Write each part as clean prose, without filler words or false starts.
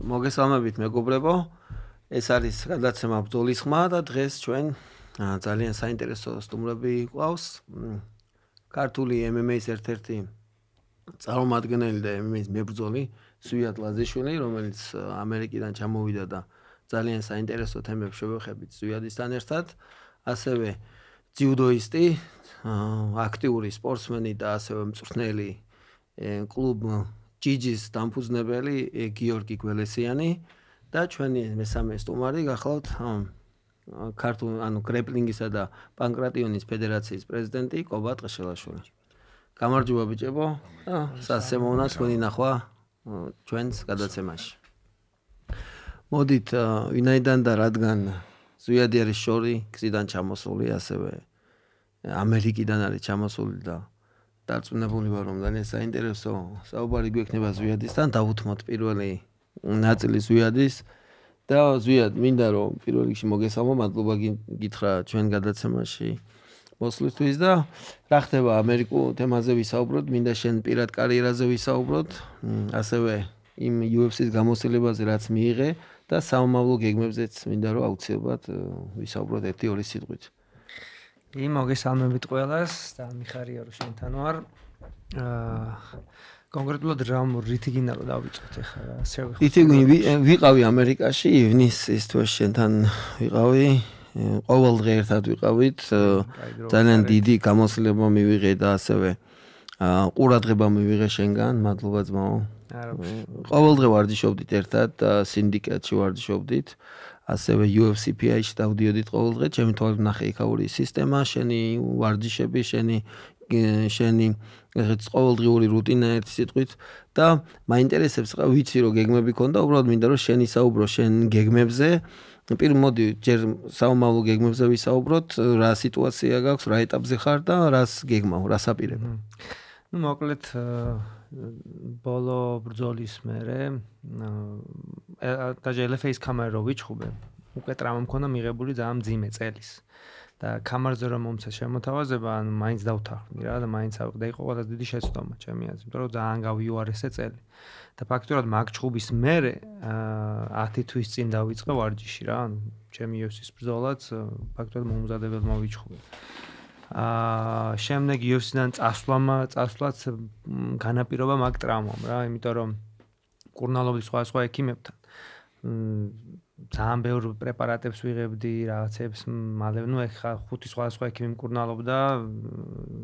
მოგესალმებით მეგობრებო. ეს არის გადაცემა ბრძოლის ხმა და დღეს ჩვენ ძალიან საინტერესო სტუმრები გვყავს. ქართული MMA-ის ერთ-ერთი წარმომადგენელი და MMA-ის მებრძოლი ზვიად ლაზიშვილი, რომელიც ამერიკიდან ჩამოვიდა და ძალიან საინტერესო თემებს შევეხებით ზვიადისთან ერთად. ასევე ძიუდოისტი, აქტიური სპორტსმენი და ასევე მწვრთნელი კლუბ ჯიჯის დამფუძნებელი გიორგი გველესიანი და ჩვენი მესამე სტუმარი გახლავთ ქართულ გრეპლინგისა და პანკრატიონის ფედერაციის პრეზიდენტი კობა ტყეშელაშვილი. გამარჯობა ბიჭებო. სასემოვნა თქვენი ნახვა ჩვენს გადაცემაში. მოდით ვინაიდან და რადგან ზვიადი არის შორი, გზიდან ჩამოსული, ასევე ამერიკიდან არის ჩამოსული და დარწმუნებული ვარ, რომ ძალიან საინტერესო საუბარი გვექნება ზვიადისთან. დავუთმოთ პირველი ნაწილი ზვიადის და ზვიად მინდა რომ პირველ რიგში მოგესალმო, მადლობა გითხრა ჩვენ გადაცემაში მოსვლისთვის და რა ხდება ამერიკულ თემაზე ვისაუბროთ, მინდა შენ პირად კარიერაზე ვისაუბროთ, ასევე იმ UFC-ს გამოსილებაზე რაც მიიღე და საომავლო გეგმებზეც მინდა რომ აუცილებლად ვისაუბროთ 1-2 სიტყვით. მოგესალმებით ყველას და მიხარია რომ შენთან ვარ. კონკრეტულად რითი გინდა რომ დავიწყოთ ახლა? რითი ვიყავი ამერიკაში ივნისის თვეში შენთან ვიყავი. ყოველ დღე ერთად ვიყავით. ძალიან დიდი გამოსილება მივიღე და ასევე ყურადღება მივიღე შენგან. მადლობა ძმაო. ყოველ დღე ვარჯიშობდით ერთად და სინდიკატში ვარჯიშობდით. ასევე UFC-ში დავდიოდით ყოველ დღე, ჩემი თვალით ნახე იქაური სისტემა, შენი ვარჯიშები, შენი ყოველდღიური რუტინა ერთი სიტყვით და მაინტერესებს რა ვიცი რომ გეგმები ქონდა, უბრალოდ მინდა რომ შენ ისაუბრო შენ გეგმებზე. მოდი ჯერ საომავლო გეგმებზე ვისაუბროთ, რა სიტუაცია გაქვს, რა ეტაპზე ხარ და რას გეგმავ, რას აპირებ. მოკლედ ბოლო ბრძოლის მერე და LFA-ის კამერა რო ვიჩხუბე, უკვე ტრამა მქონდა მიღებული ძალიან მძიმე წელის. და კამერაზე რომ მომცეს შემოთავაზება, ანუ მაინც დავთანხმდი რა და მაინც ავყდა იყო ყველაზე დიდი შეცდომა ჩემი აზრით, იმიტომ რომ ძალიან გავიუარესე წელი. და ფაქტურად მაგ ჩხუბის მერე 10 თვის წინ დავიწყე ვარჯიში რა, ანუ ჩემი UFC-ის ბრძოლაც ფაქტურად მომზადებელმა ვიჩხუბე. შემდეგ UFC-დან წასვლაც განაპირობა მაგ ტრამვამ რა, იმიტომ რომ მკურნალობის სხვა ექიმებთან ძალიან ბევრ პრეპარატებს ვიღებდი, რაღაცებს მალე, ეხა 5 სხვა ექიმი მკურნალობდა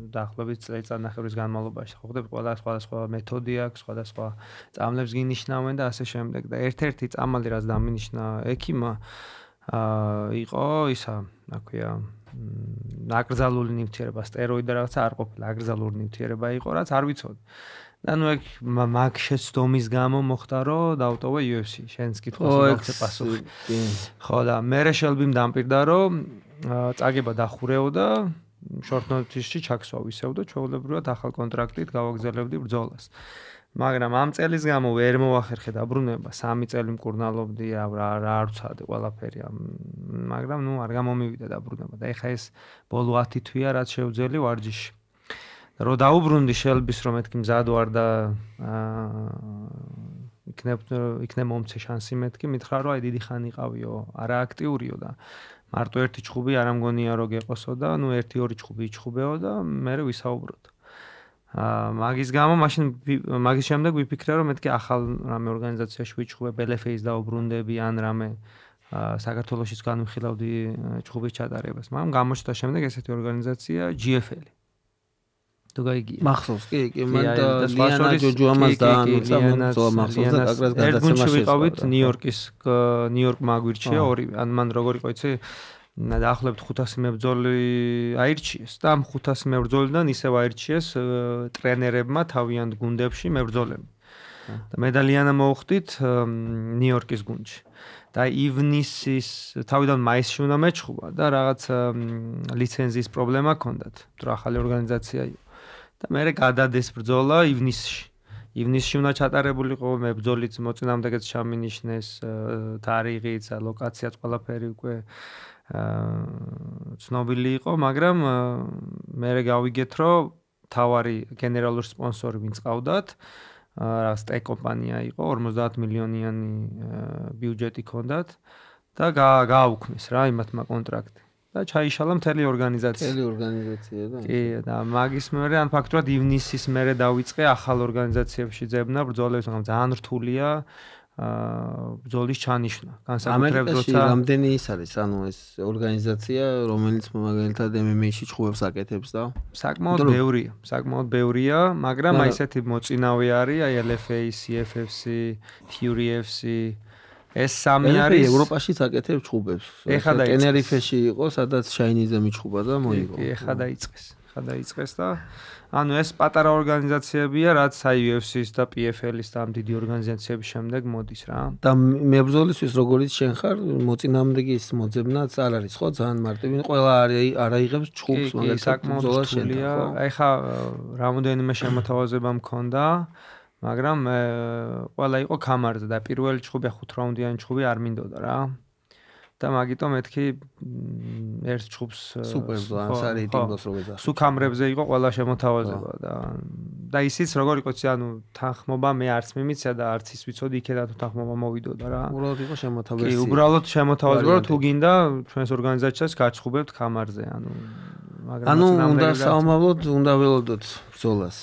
დაახლოებით წელიწადნახევრის განმავლობაში. ხვდები, სხვადასხვა მეთოდი აქვს, სხვადასხვა წამლებს გინიშნავენ და ასე შემდეგ. და ერთ-ერთი წამალი რაც დამინიშნა ექიმმა იყო ისა, რა ქვია, აკრძალული ნივთიერება, სტეროიდი და რაღაცა არ ყოფილა, აკრძალული ნივთიერება იყო, რაც არ ვიცოდი. და ეგ მაგ შეცდომის გამო მოხდა რომ დავტოვე UFC, შენს კითხვას გავხსე პასუხი. ხო და მერე შელბიმ დამპირდა რომ წაგება დახურეო და short notice-ში ჩაქსვა ისევ და ჩვეულებრივად ახალ კონტრაქტით გავაგზავნებდი ბრძოლას. მაგრამ ამ წელის გამო ვერ მოახერხე დაბრუნება, 3 წელი მკურნალობდი, რა არ ვცადე ყველაფერი, მაგრამ არ გამომივიდა დაბრუნება და ეხა ეს ბოლო 10 თვეა რაც შევძელი ვარჯიში. რო დაუბრუნდი შელბის რომ მეთქი მზად ვარ და იქნებ მომცე შანსი მეთქი, მითხრა რომ აი დიდი ხანი იყავიო, არა აქტიურიო და მარტო ერთი ჩხუბი არ ამგონია რომ გეყოსო და 1-2 ჩხუბი იჩხუბეო და მე ვისაუბროთ. მაგის გამო მაგის შემდეგ ვიფიქრე რომ მეთქი ახალ რამე ორგანიზაციაში ვიჩხუბებ, LFA-ს დაუბრუნდები ან რამე საქართველოშიც განვიხილავდი ჩხუბის ჩატარებას. მაგრამ გამოჩნდა შემდეგ ესეთი ორგანიზაცია GFL. თუ გაიგია. მახსოვს, კი, მანდა ლიანა ჯოჯუამას და მწამოწვა მახსოვს და აკრას გადაცემაში. ერთგუნში ვიყავით ნიუ-იორკ მაგვირჩია ორივე. ან მან როგორ იყო იცი? დაახლოებით 500 მებრძოლი აირჩიეს და ამ 500 მებრძოლიდან ისევ აირჩიეს ტრენერებმა თავიანთ გუნდებში მებრძოლები. და მე და ლიანა მოვხდით ნიუ-იორკის გუნდში. და ივნისის თავიდან მაისში უნდა მეჩხუბა და რაღაც ლიცენზიის პრობლემა ჰქონდათ. თუ ახალი ორგანიზაცია იყო. და მე გადადეს ბრძოლა ივნისში. ივნისში უნდა ჩატარებულიყო მებრძოლიც მოწინააღმდეგეც ჩამინიშნეს, თარიღიც, ლოკაციაც ყველაფერი უკვე ცნობილი იყო, მაგრამ მე გავიგეთ რომ თავარი გენერალური სპონსორი ვინც ყავდათ რაღაც ტეკ კომპანია იყო, 50 მილიონიანი ბიუჯეტი ჰქონდათ და გააუქმეს რა იმათმა კონტრაქტი. და ჩაიშალა მთელი ორგანიზაცია. მთელი ორგანიზაცია და. კი, და მაგის მერე ან ფაქტურად ივნისის მერე დავიწყე ახალ ორგანიზაციებში ძებნა ბრძოლებს, მაგრამ ძალიან რთულია ბრძოლის ჩანიშვნა. განსაკუთრებით როცა რამდენი ის არის, ანუ ეს ორგანიზაცია, რომელიც მაგალითად MMA-ში ჭუებს აკეთებს და საკმაოდ ბევრია, მაგრამ აი ესეთი მოწინავე არის, აი LFA, CFFC, Fury FC ეს სამი არის ევროპაშიც აკეთებს ჭუბებს. ტენერიფეში იყო, სადაც შაინიზე მიჭუბა და მოიგო. ეხა დაიწყეს და ანუ ეს პატარა ორგანიზაციებია, რაც აი UFC-ს და PFL-ის და ამ დიდი ორგანიზაციების შემდეგ მოდის რა. და მებრძოლისთვის როგორიც შენ ხარ, მოწინააღმდეგის მოძებნაც არ არის ხო? ძალიან მარტივი. ყველა არ აიღებს ჭუბს, მაგალითად ბრძოლა შენია. აი ხა რამოდენიმე შემოთავაზება მქონდა. მაგრამ ყველა იყო კამარზე და პირველი ჭუბი 5 რაუნდიანი ჭუბი არ მინდოდა რა. და მაგიტომ მეთქი ერთ ჭუბს სუპერბოს არის ტიმბოს როგეცა. სუკამრებზე იყო ყველა შემოთავაზება და ისიც როგორ იყო ცი ანუ თანხმობა მე არც მიმიცია და არც ის ვიცოდი იქიდან თუ თანხმობა მოვიდოდა რა. უბრალოდ იყო შემოთავაზება. კი, უბრალოდ შემოთავაზება თუ გინდა ჩვენს ორგანიზაციას გაჩხუბებთ კამარზე ანუ მაგრამ უნდა საომავლოდ უნდა ველოდოთ ბრძოლას.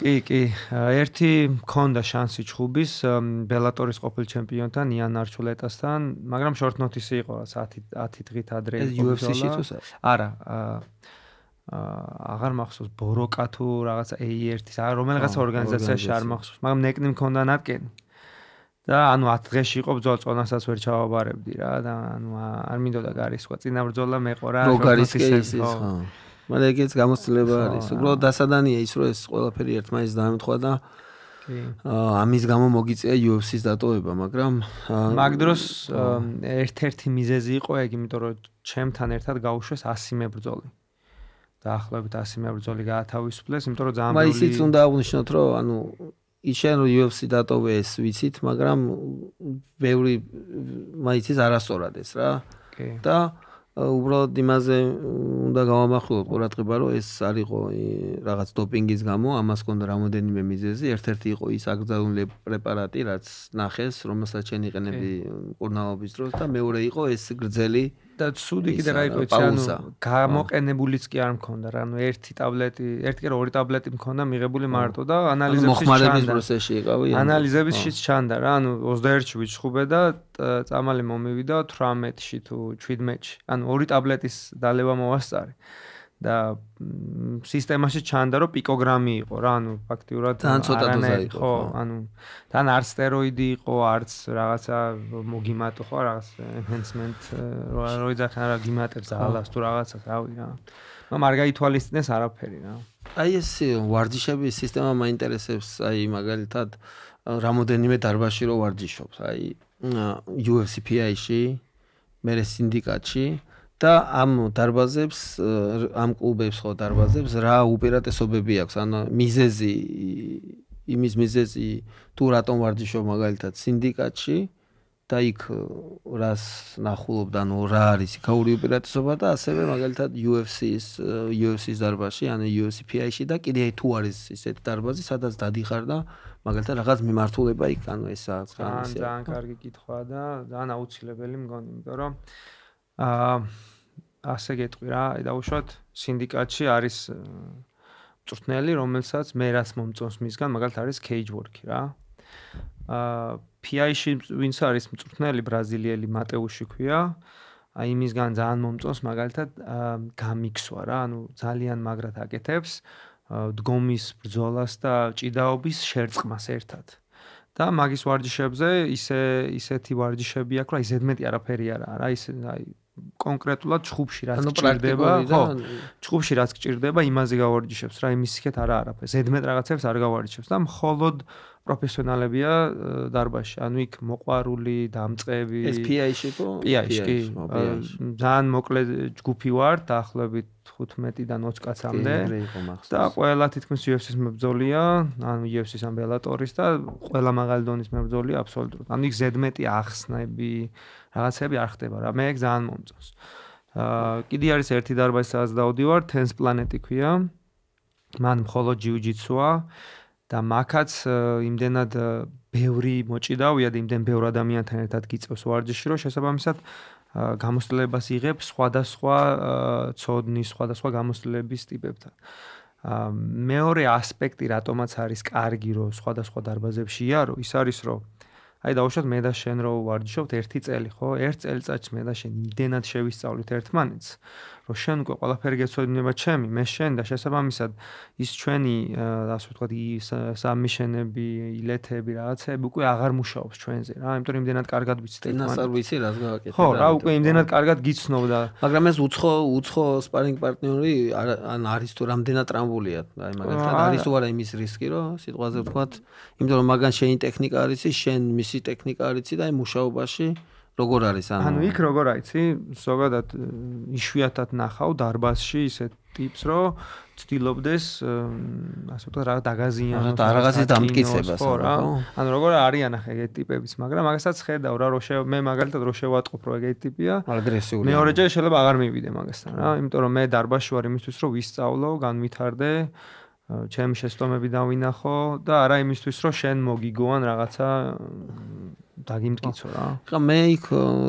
კი, ერთი მქონდა შანსი ჭუბის ბელატორის ყოფილ ჩემპიონთან იან არჩულეტასთან, მაგრამ short notice იყო 10 დღით ადრე იყო. ეს UFC-ში თუ არა, აღარ მახსოვს ბოროკა თუ რაღაცა A1-ის, რომელიღაც ორგანიზაციაში არ მახსოვს, მაგრამ ნეკნი მქონდა ნატკენი. და ანუ 10 დღეში იყო ბრძოლა, წონასაც ვერ ჩავაბარებდი რა და ანუ არ მინდოდა გარისვა. წინა ბრძოლა მეყო რა. გოგარისკეის ხო. მაგრამ ეგეც გამოცდილება არის. უბრალოდ დასადანია ის, რომ ეს ყველაფერი ერთმანეთს დაემთხვა და ამის გამო მოგიწია UFC-ს დატოვება, მაგრამ მაგ დროს ერთ-ერთი მიზეზი იყო ეგ, იმიტომ რომ ჩემთან ერთად გაუშვეს 100 მებრძოლი. დაახლოებით 100 მებრძოლი გაათავისუფლეს, იმიტომ რომ ძალიან ბევრი ისიც უნდა აღნიშნოთ, რომ ანუ ისე რომ UFC დატოვეს ვიცით, მაგრამ ბევრი მაიცის არასწორად ეს რა. და უბრალოდ იმაზე უნდა გავამახვილოთ ყურადღება, რომ ეს არისო რაღაც დოპინგის გამო, ამას ჰქონდა რამოდენიმე მიზეზი. ერთ-ერთი იყო ის აკრძალული პრეპარატი, რაც ნახეს, რომელსაც შენ იყენებდი მკურნალობის დროს და მეორე იყო ეს გრძელი და ცუდი კიდე რა იყო იცი, ანუ გამოყენებულიც კი არ მქონდა რა, ანუ ერთი კი რა ორი ტაბლეტი მქონდა მიღებული მარტო და მოხმარების პროცესში იყავი. ანალიზებისშიც ჩანდა რა, ანუ 21-ში ვიჩხუბე და წამალი მომივიდა 18-ში თუ 17-ში. ანუ ორი ტაბლეტის დალევა მოვასწარი. და სისტემაში ჩანდა რომ პიკოგრამი იყო რა, ანუ ფაქტიურად არანაირი ხო, ანუ თან არც სტეროიდი იყო, არც რაღაცა მოგიმატო ხო, რაღაც enhancement როიძახან რა გიმატებს ალას თუ რაღაცა, რავი რა. მაგრამ არ გაითვალისწინეს არაფერი რა. აი ეს ვარჯიშების სისტემა მაინტერესებს, აი მაგალითად რამოდენიმე დარბაზში რო ვარჯიშობს, აი UFC PI-ში, მერე სინდიკატში და ამ დარბაზებს, ამ კლუბებს ხო დარბაზებს რა უპირატესობები აქვს, ანუ მიზეზი თუ რატომ ვარჯიშობ მაგალითად სინდიკატში და იქ რას ნახულობ, ანუ რა არის იქაური უპირატესობა და ასევე მაგალითად UFC-ის დარბაზში, ანუ UFC PI-ში და კიდე თუ არის ისეთი დარბაზი, სადაც დადიხარ და მაგალითად რაღაც მიმართულება იქ, ანუ ეს ძალიან კარგი კითხვა და ძალიან აუცილებელი მგონი, იმიტომ რომ ასე გეტყვი რა, დაუშვათ სინდიკატში არის მწვრთნელი, რომელსაც მე რაც მომწონს მისგან, მაგალითად არის cage work-ი რა. PI-ში ვინც არის მწვრთნელი ბრაზილიელი მატეუში ქვია, აი იმისგან ძალიან მომწონს მაგალითად გამიქსვა რა, ანუ ძალიან მაგრად აკეთებს დგომის ბრძოლას და ჭიდაობის შერწყმას ერთად. და მაგის ვარჯიშებზე ისეთი ვარჯიშები აქვს, რა ზედმეტი არაფერი არა რა, ის აი კონკრეტულად ჭუბში რაც გჭირდება, ხო, ჭუბში რაც გჭირდება, იმაზე გავარჯიშებს რა, იმის იქეთ არაფერს. ზედმეტ რაღაცებს არ გავარჯიშებს და მხოლოდ პროფესიონალებია დარბაზში. ანუ იქ მოყვარული, დამწყები. ეს PI-ში იყო? PI-ში. ძალიან მოკლე ჯგუფი ვარ, დაახლოებით 15-დან 20 კაცამდე. და ყველა თითქმის UFC-ის მებრძოლია, ანუ UFC-ის ან ბელატორის და ყველა მაღალი დონის მებრძოლია აბსოლუტურად. ანუ იქ ზედმეტი ახსნები, რაღაცები არ ხდება რა. მე ეგ ძალიან მომწონს. კიდე არის ერთი დარბაზი, სადაც დავდივარ, Tense Planet-ი ქვია. მან მხოლოდ ჯიუ-ჯიტსუა და მაქაც იმდენად ბევრი მოჭიდავია და იმდენ ბევრ ადამიანთან ერთად გიწევს ვარჯიში, რომ შესაბამისად გამოცდილებას იღებს სხვადასხვა ცოდნის, სხვადასხვა გამოცდილების ტიპებთან. მეორე ასპექტი, რატომაც არის კარგი, რომ სხვადასხვა დარბაზებში იარო, ის არის, რომ აი დავუშვათ მე და შენ რო ვარჯიშობთ 1 წელი, ხო? 1 წელიწადში მე და შენ იმდენად შევისწავლით ერთმანეთს, რომ შენ უკვე ყველაფერი გეცოდინება ჩემი, მე შენ და შესაბამისად ის ჩვენი, ასე ვთქვათ, სამიშენები, ილეთები, რაღაცები უკვე აღარ მუშაობს ჩვენზე, რა, იმიტომ რომ იმდენად კარგად ვიცით ერთმანეთს. წინასწარ ვიცი რას გავაკეთე. ხო, რა, უკვე იმდენად კარგად გიცნობ და მაგრამ ეს უცხო სპარინგ პარტნიორი ან არის თუ რამდენად ტრამბულია, აი მაგალითად არის თუ არა იმის რისკი, რომ სიტყვაზე ვთქვათ, იმიტომ რომ მაგან შენი ტექნიკა არის, შენ მისი ტექნიკა არის და აი მუშაობაში როგორ არის ანუ იქ როგორ აიცი ზოგადად იშვიათად ნახავ დარბაზში ისეთ ტიპს რომ ცდილობდეს ასე ვთქვათ რა დაგაზიანოს რაღაცის დამტკიცებას ხო რა ანუ როგორ არიან ახლა ეგეთი ტიპებიც მაგრამ მაგასაც ხედავ რა რომ მე მაგალითად რო შევატყობ რომ ეგეთი ტიპია აგრესიული მეორეჯერ შეიძლება აღარ მივიდე მაგასთან რა იმიტომ რომ მე დარბაზში ვარ იმისთვის რომ ვისწავლო განვითარდე ჩემი შეცდომები დავინახო და არა იმისთვის რომ შენ მოგიგო ან რაღაცა დაგიმტკიცო რა. ხა მე იქ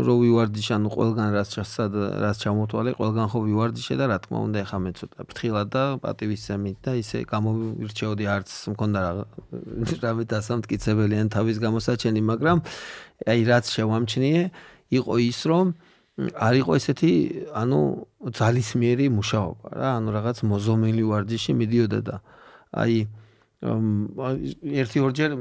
რო ვივარდიშე, ანუ ყველგან რაც ჩამოთვალე, ყველგან ხო ვივარდიშე და რა თქმა უნდა, ეხა მე ცოტა ფრთხილად და პატივისცემით და ისე გამოვირჩეოდი არც მქონდა რამე დასამტკიცებელი ან თავის გამოსაჩენი, მაგრამ აი რაც შევამჩნიე, იყო ის რომ არ იყო ესეთი, ანუ ძალისმიერი მუშაობა რა, ანუ რაღაც მოზომილი ვარჯიში მიდიოდა და აი ერთი-ორჯერ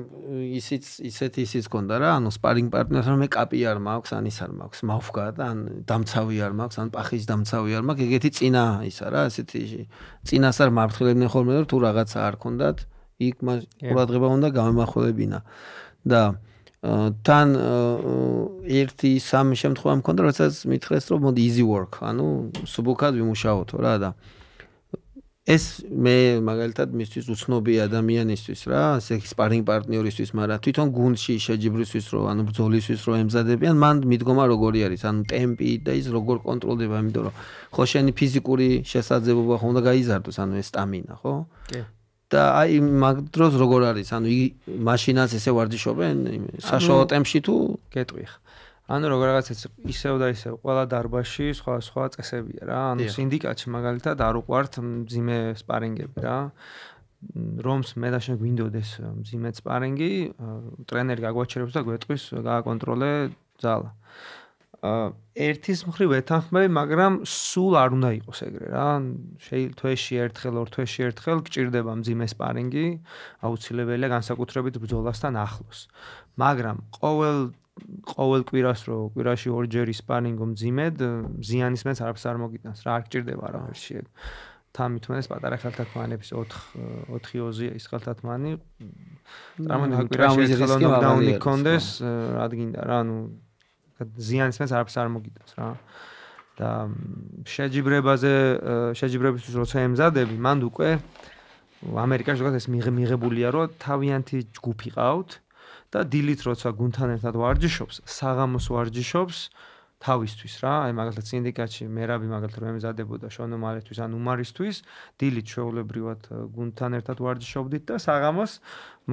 ისიც გქონდა რა, ანუ სპარინგ პარტნიორს რომ მე კაპი არ მაქვს, ან ის არ მაქვს, მავხგა და ან დამცავი არ მაქვს, ან პახის დამცავი არ მაქვს, ეგეთი წინა ისა რა, ესეთი წინას არ მართხილებდნენ ხოლმე, რომ თუ რაღაცა არ ქონდათ, იქ ყურადღება უნდა გამემახვილებინა. და თან ერთი სამი შემთხვევა მქონდა, როდესაც მითხრეს, რომ მოდი easy work, ანუ სუბუქად ვიმუშაოთო რა და ეს მე მაგალითად მისთვის უცნობი ადამიანისთვის რა, ასე სპარინგ პარტნიორისთვის, მაგრამ თვითონ გუნდში შეჯიბრისთვის რომ ანუ ბრძოლისთვის რომ ემზადებიან, მან მიდგომა როგორი არის, ანუ ტემპი და ის როგორ კონტროლდება, იმიტომ რომ ხო შენი ფიზიკური შესაძლებლობა ხო უნდა გაიზარდოს, ანუ ეს სტამინა, ხო? კი. და აი მაგ დროს როგორ არის, ანუ მაშინაც ესე ვარჯიშობენ საშუალო ტემპში თუ გეტყვი ხა. ანუ როგორ რაღაცა ისევ და ისევ ყველა დარბაზში სხვა წესებია რა. ანუ სინდიკატში მაგალითად არ უყვართ მძიმე სპარინგები რა. რომს მე და შენ გვინდოდეს მძიმე სპარინგი, ტრენერი გაგვაჩერებს და გვეტყვის გააკონტროლე ძალა. ერთის მხრივ ეთანხმები, მაგრამ სულ არ უნდა იყოს ეგრე რა. თვეში ერთხელ, ორ თვეში ერთხელ გჭირდება მძიმე სპარინგი, აუცილებელია განსაკუთრებით ბრძოლასთან ახლოს. მაგრამ ყოველ კვირას რო კვირაში ორჯერ სპარინგო მძიმედ, ზიანის მეც არაფერს არ მოგიტანს რა, არ გჭირდება არაფერში ეგ. თამითმენეს პატარა ხელთათმანების 4-20 ის ხელთათმანი. წარმოიდგინე კვირაში ერთხელ ნოკდაუნი გქონდეს, რადგინდა რა, ანუ ზიანის მეც არაფერს არ მოგიტანს რა. და შეჯიბრებისთვის როცა ემზადები, მანდ უკვე ამერიკაში ზოგადად ეს მიღებულია, რომ თავიანთი ჯგუფი ყავთ და დილით როცა გუნდთან ერთად ვარჯიშობს, საღამოს ვარჯიშობს თავისთვის რა. აი მაგალითად სინდიკატში მერაბი მაგალითად რომ ემზადებოდა შონომალისთვის ან უმარისთვის, დილით შეულებრივად გუნდთან ერთად ვარჯიშობდით და საღამოს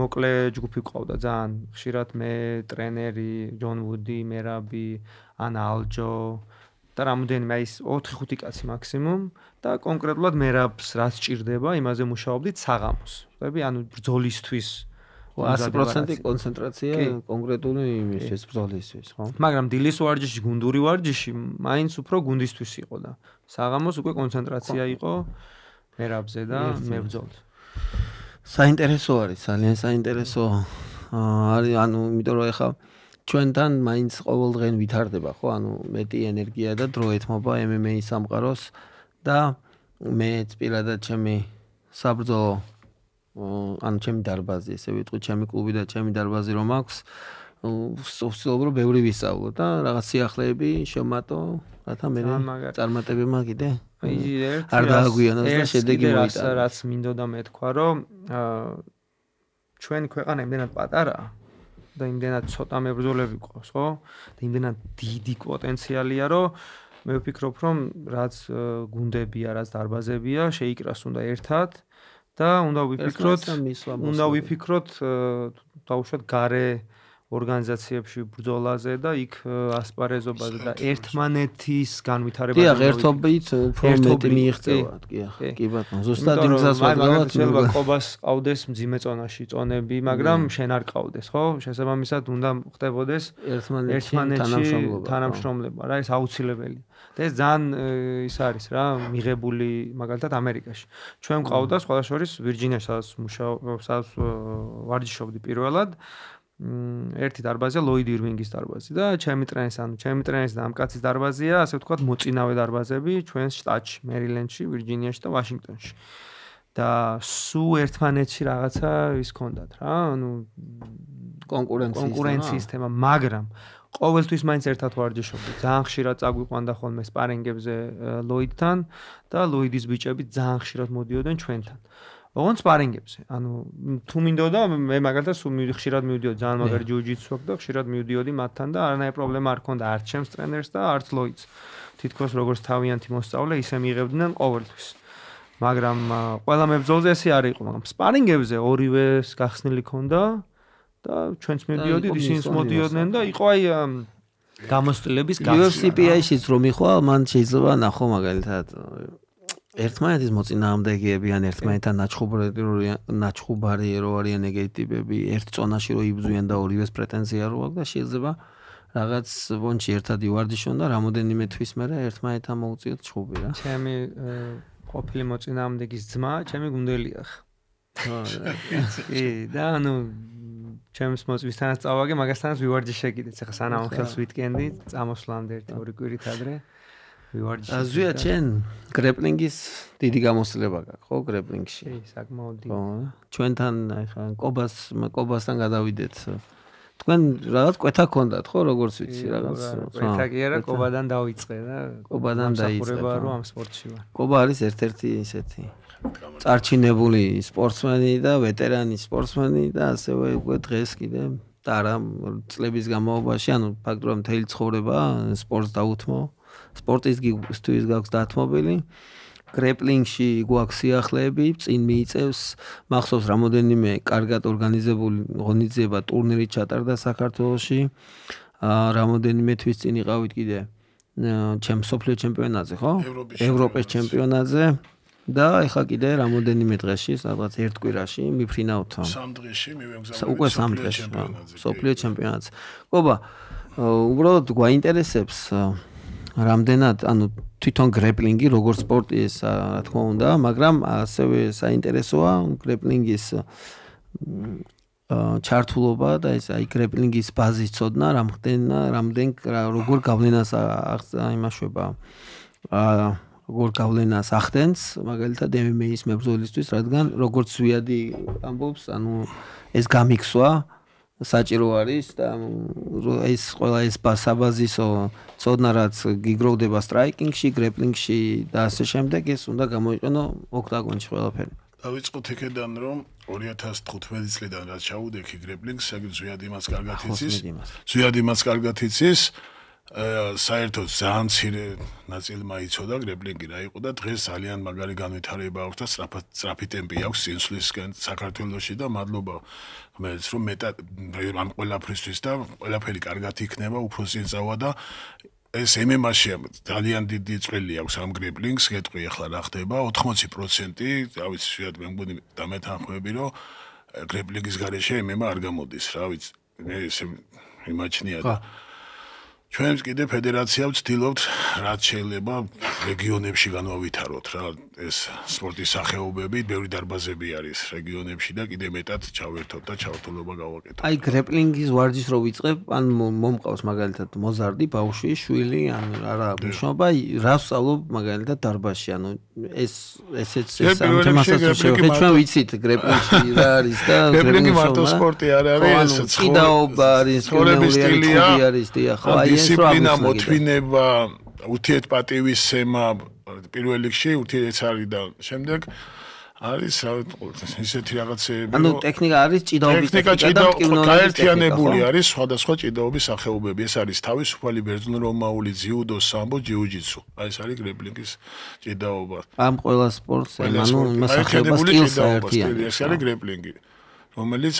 მოკლე ჯგუფი ყავდა ძალიან ხშირად მე, ტრენერი, ჯონ ვუდი, მერაბი, ან ალჯო და რამოდენიმე აი 4-5 კაცი მაქსიმუმ და კონკრეტულად მერაბს რაც ჭირდება, იმაზე მუშაობდით საღამოს. ხვდები, ანუ ბრძოლისთვის 100% კონცენტრაცია კონკრეტული იმისთვის ბრძოლისთვის, ხო? მაგრამ დილის ვარჯიში, გუნდური ვარჯიში, მაინც უფრო გუნდისთვის იყო და საღამოს უკვე კონცენტრაცია იყო მერაბზე და მე ბრძოლ. საინტერესო არის, ძალიან საინტერესო არის, ანუ იმიტომ რომ ეხა ჩვენთან მაინც ყოველდღე ვითარდება, ხო? ანუ მეტი ენერგია და დრო ეთმობა MMA სამყაროს და მეც პირადად ჩემი საბრძოლო ანუ ჩემი დარბაზი, ესე ვიტყვი, ჩემი კლუბი და ჩემი დარბაზი რომ აქვს, ვცდილობ რომ ბევრი ვისწავლო და რაღაც სიახლეები შევმატო, რათა მე წარმატებებმა კიდე არ დააგვიანოს და შედეგი მოიტანო. რაც მინდოდა მეთქვა, რომ ჩვენი ქვეყანა იმდენად პატარაა და იმდენად ცოტა მებრძოლები ყავს, ხო? და იმდენად დიდი პოტენციალია, რომ მე ვფიქრობ, რომ რაც გუნდებია, რაც დარბაზებია, შეიკრას უნდა ერთად. და უნდა ვიფიქროთ დაუშვათ გარე ორგანიზაციებში ბრძოლაზე და იქ ასპარეზობაზე და ერთმანეთის განვითარებაზე. დიახ, ერთობით უფრო მეტი მიიღწევა, კი ბატონო. ზუსტად იმისას ვადგავართ, შეიძლება ყობას ყავდეს მძიმე წონაში წონები, მაგრამ შენ არ ყავდეს, ხო? შესაბამისად უნდა ხდებოდეს ერთმანეთში თანამშრომლობა, რა, ეს აუცილებელია. და ეს ძალიან ის არის რა, მიღებული მაგალითად ამერიკაში. ჩვენ ყავდა სხვა შორის ვირჯინიაში, სადაც ვარჯიშობდი პირველად. ერთი დარბაზია ლოიდ ირვინგის დარბაზი და ჩემი ტრენერის და ამ კაცის დარბაზია, ასე ვთქვათ, მოწინავე დარბაზები ჩვენს შტატში, მერილენდში, ვირჯინიაში და ვაშინგტონში. და სულ ერთმანეთში რაღაცა ის ქონდათ რა, კონკურენციის თემა, მაგრამ ყოველთვის მაინც ერთად ვარჯიშობდი. ძალიან ხშირად წაგვიყვანდა ხოლმე სპარინგებზე ლოიდთან და ლოიდის ბიჭები ძალიან ხშირად მოდიოდნენ ჩვენთან. ოღონდ სპარინგებზე. თუ მინდოდა მე მაგალითად ხშირად მივდიოდი, ძალიან მაგარი ჯიუ-ჯიტსუ აქვს და ხშირად მივდიოდი მათთან და არანაირი პრობლემა არ ქონდა არც ჩემს ტრენერს და არც ლოიდს. თითქოს როგორც თავიანთი მოსწავლე, ისე მიიღებდნენ ყოველთვის. მაგრამ ყველა მებრძოლზე ესე არ იყო, მაგრამ სპარინგებზე ორივეს გახსნილი ქონდა და ჩვენც მივდიოდით, ისინიც მოდიოდნენ და იყო აი გამოსტილების გაცვლა. UFC-ში რომ იხვალ, მან შეიძლება ნახო მაგალითად ერთმანეთის მოწინააღმდეგეები ან ერთმანეთთან ნაჩხუბარი რო არიან ეგეთი ტიპები, ერთ წონაში რო იბრძვიან და ორივეს პრეტენზია რო აქვს და შეიძლება რაღაც ბონჩი ერთად ივარჯიშონ და რამოდენიმე თვის მერე ერთმანეთთან მოუწიოთ ჩხუბი რა. ჩემი ყოფილი მოწინააღმდეგის ძმა, ჩემი გუნდელია. კი, და ჩემს ვისთანაც წავაგე, მაგასთანაც ვივარჯიშე კიდეც. ახლა სანამ ხელს ვიტკენდი, წამოსვლამდე 1-2 კვირით ადრე. ზუია ჩვენ გრეპლინგის დიდი გამოსვლება გაქვს, ხო, გრეპლინგში? კი, საკმაოდ დიდი. ჩვენთან ახლა კობასთან გადავიდეთ. თქვენ რაღაც კვეთა გქონდათ, ხო, როგორც ვიცი, რაღაც. კვეთა კი არა, კობადან დავიწყე და კობადან დაიწყე. რომ ამ სპორტში ვარ. კობა არის ერთ-ერთი ისეთი წარჩინებული სპორტსმენი და ვეტერანი სპორტსმენი და ასევე უკვე დღეს კიდე და არა წლების განმავლობაში, ფაქტობრივად მთელი ცხოვრება სპორტს დაუთმო. სპორტისთვის გაქვს დათმობილი. გრეპლინგში გვაქვს სიახლეები, წინ მიიწევს, მახსოვს რამოდენიმე კარგად ორგანიზებული ღონისძიება ტურნირი ჩატარდა საქართველოში. რამოდენიმე თვის წინ იყავით კიდე მსოფლიო ჩემპიონატზე, ხო? ევროპის ჩემპიონატზე. და ეხლა კიდე რამოდენიმე დღეში, სადღაც ერთ კვირაში მიფრინავთ. 3 დღეში მივემგზავრე. უკვე 3 დღეში მსოფლიო ჩემპიონატზე. ყობა, უბრალოდ გვაინტერესებს რამდენად, თვითონ გრეპლინგი როგორც სპორტი ეს რა თქმა უნდა, მაგრამ ასევე საინტერესოა გრეპლინგის ჩართულობა და ეს აი გრეპლინგის ბაზის ცოდნა, როგორ გავლენას იმაშვება როგორ გავლენას ახდენს, მაგალითად MMA-ის მებრძოლისთვის, რადგან როგორც ზვიადი ამბობს, ეს გამიქსვა საჭირო არის და ეს ყველა ეს საბაზისო ცოდნა რაც გიგროვდება სტრაიკინგში, გრეპლინგში და ასე შემდეგ, ეს უნდა გამოიყენო ოქტაგონში ყველაფერი. დავიწყოთ იქედან, რომ 2015 წლიდან რაც ჩავუდექი გრეპლინგს, ზვიად იმას კარგად იცის. საერთოდ ძალიან მცირე ნაწილი მაიცოდა გრეპლინგი რა იყო და დღეს ძალიან მაგარი განვითარება აქვს და სწრაფი ტემპი აქვს წინსვლისკენ საქართველოში და მადლობა ღმერთს რომ ამ ყველაფრისთვის და ყველაფერი კარგად იქნება, უფრო წინ წავა და ეს MMA-ში ძალიან დიდი წვლილი აქვს ამ გრეპლინგს, გეტყვი ახლა რა ხდება, 80%, რა ვიცი, შეიძლება მე მგონი დამეთანხმები, რომ გრეპლინგის გარეშე MMA არ გამოდის, რა ვიცი, მე ესე იმაჩნია და ჩვენს კიდე ფედერაცია ვცდილობთ რაც შეიძლება რეგიონებში განვავითაროთ რა ეს სპორტის სახეობები, ბევრი დარბაზები არის რეგიონებში და კიდე მეტად ჩავერთოთ და ჩავთვლობა გავაკეთოთ. აი გრეპლინგის ვარჯიშს რო ვიწყებ, ან მომყავს მაგალითად მოზარდი, ბავშვი, შვილი, ან არა მნიშვნელობა, რას ვსწავლობ მაგალითად დარბაზში, ესეც ამ თემასაც შევხედეთ, ჩვენ ვიცით გრეპლინგში რა არის და გრეპლინგი მარტო სპორტი არ არის, ეს კიდაობა არის, კულტურული არის, დიახ, ხო, აი დისციპლინა, მოთმინება, ურთიერთპატივისცემა პირველ რიგში ურთიერთცარი და შემდეგ არის ისეთი რაღაცეები ანუ ტექნიკა არის ჭიდაობის ტექნიკა და გაერთიანებული არის სხვადასხვა ჭიდაობის სახეობები ეს არის თავისუფალი ბერძნულ-რომაული ძიუდო სამბო ჯიუ-ჯიტსუ აი ეს არის გრეპლინგის ჭიდაობა ამ ყველა სპორტს ანუ იმას სახეობას სტილს აერთიანებს ეს არის გრეპლინგი რომელიც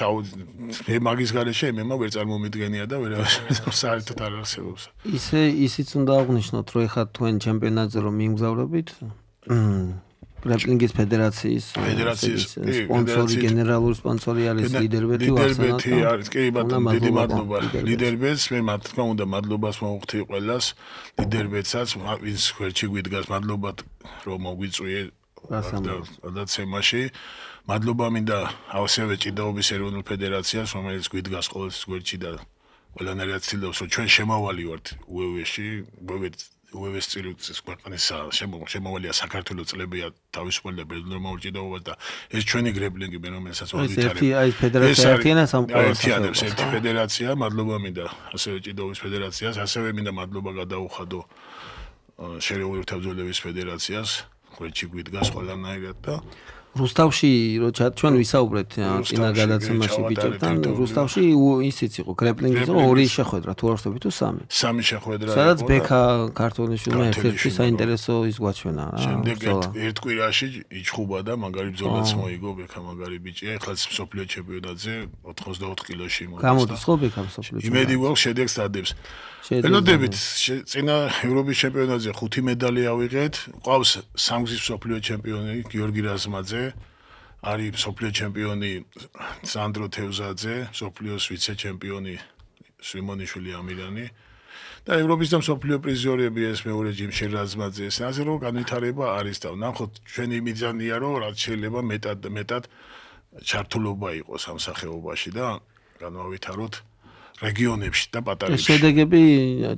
მე მაგის გარეშე MMA ვერ წარმომიდგენია და ვერავინ საერთოდ არ არსებობს ისიც უნდა აღვნიშნოთ რომ ეხლა თქვენ ჩემპიონატზე რომ მიემგზავრებით გრეპლინგის ფედერაციის სპონსორი გენერალური სპონსორი არის ლიდერბეთი არის კი ბატონო დიდი მადლობა ლიდერბეთს მე მათ თქმა უნდა მადლობას მოვუხდი ყველას ლიდერბეთსაც ვინც გვერდში გვიდგას მადლობა რომ მოგვიწვიე გადაცემაში მადლობა მინდა ასევე ჭიდაობის ეროვნულ ფედერაციას რომელიც გვიდგას ყოველთვის გვერდში და ყველანაირად ცდილობს რომ ჩვენ შემავალი ვართ UEFA-ში უევეს წილუცის ქვეყნის შემოვალია საქართველოს წლებია თავისუფალი და ბერძნულ-რომაული ჭიდაობა და ეს ჩვენი გრეპლინგი რომელსაც ვავითარებ ეს ფედერაცია ერთიანას ამ ყოველს ერთი ფედერაცია მადლობა მინდა ასევე ჭიდაობის ფედერაციას ასევე მინდა მადლობა გადაუხადო შერეული თავმჯდომარეობის ფედერაციას გვერდში გვიდგას ყველანაირად და რუსთავში რო ჩვენ ვისაუბრეთ წინა გადაცემაში ბიჭებთან რუსთავში ისიც იყო გრეპლინგის ორი შეხვედრა თუ არ ვსწრები თუ სამი შეხვედრა სადაც ბექა ქართონიშვილმა ერთ-ერთი საინტერესო ის გვაჩვენა რა შემდეგ ერთ კვირაში იჩხუბა და მაგარი ბრძოლაც მოიგო ბექა მაგარი ბიჭია ეხლაც მსოფლიო ჩემპიონატზე 84 კილოში გამოდის ხო ბექა მსოფლიო იმედი გვაქვს შედეგს დადებს ელოდებით წინა ევროპის ჩემპიონატზე 5 მედალი ავიღეთ ყავს სამგზის მსოფლიო ჩემპიონი გიორგი რაზმაძე არის მსოფლიო ჩემპიონი სანდრო თევზაძე მსოფლიოს ვიცე-ჩემპიონი სვიმონიშვილი ამირანი და ევროპის და მსოფლიო პრიზიორები ეს მეორე ჯიმში რაზმაძე ეს ასე რომ განვითარება არის და ნახოთ ჩვენი მიზანია რომ რაც შეიძლება მეტად ჩართულობა იყოს ამ სახეობაში და განვავითაროთ რეგიონებში და პატარებში. შედეგები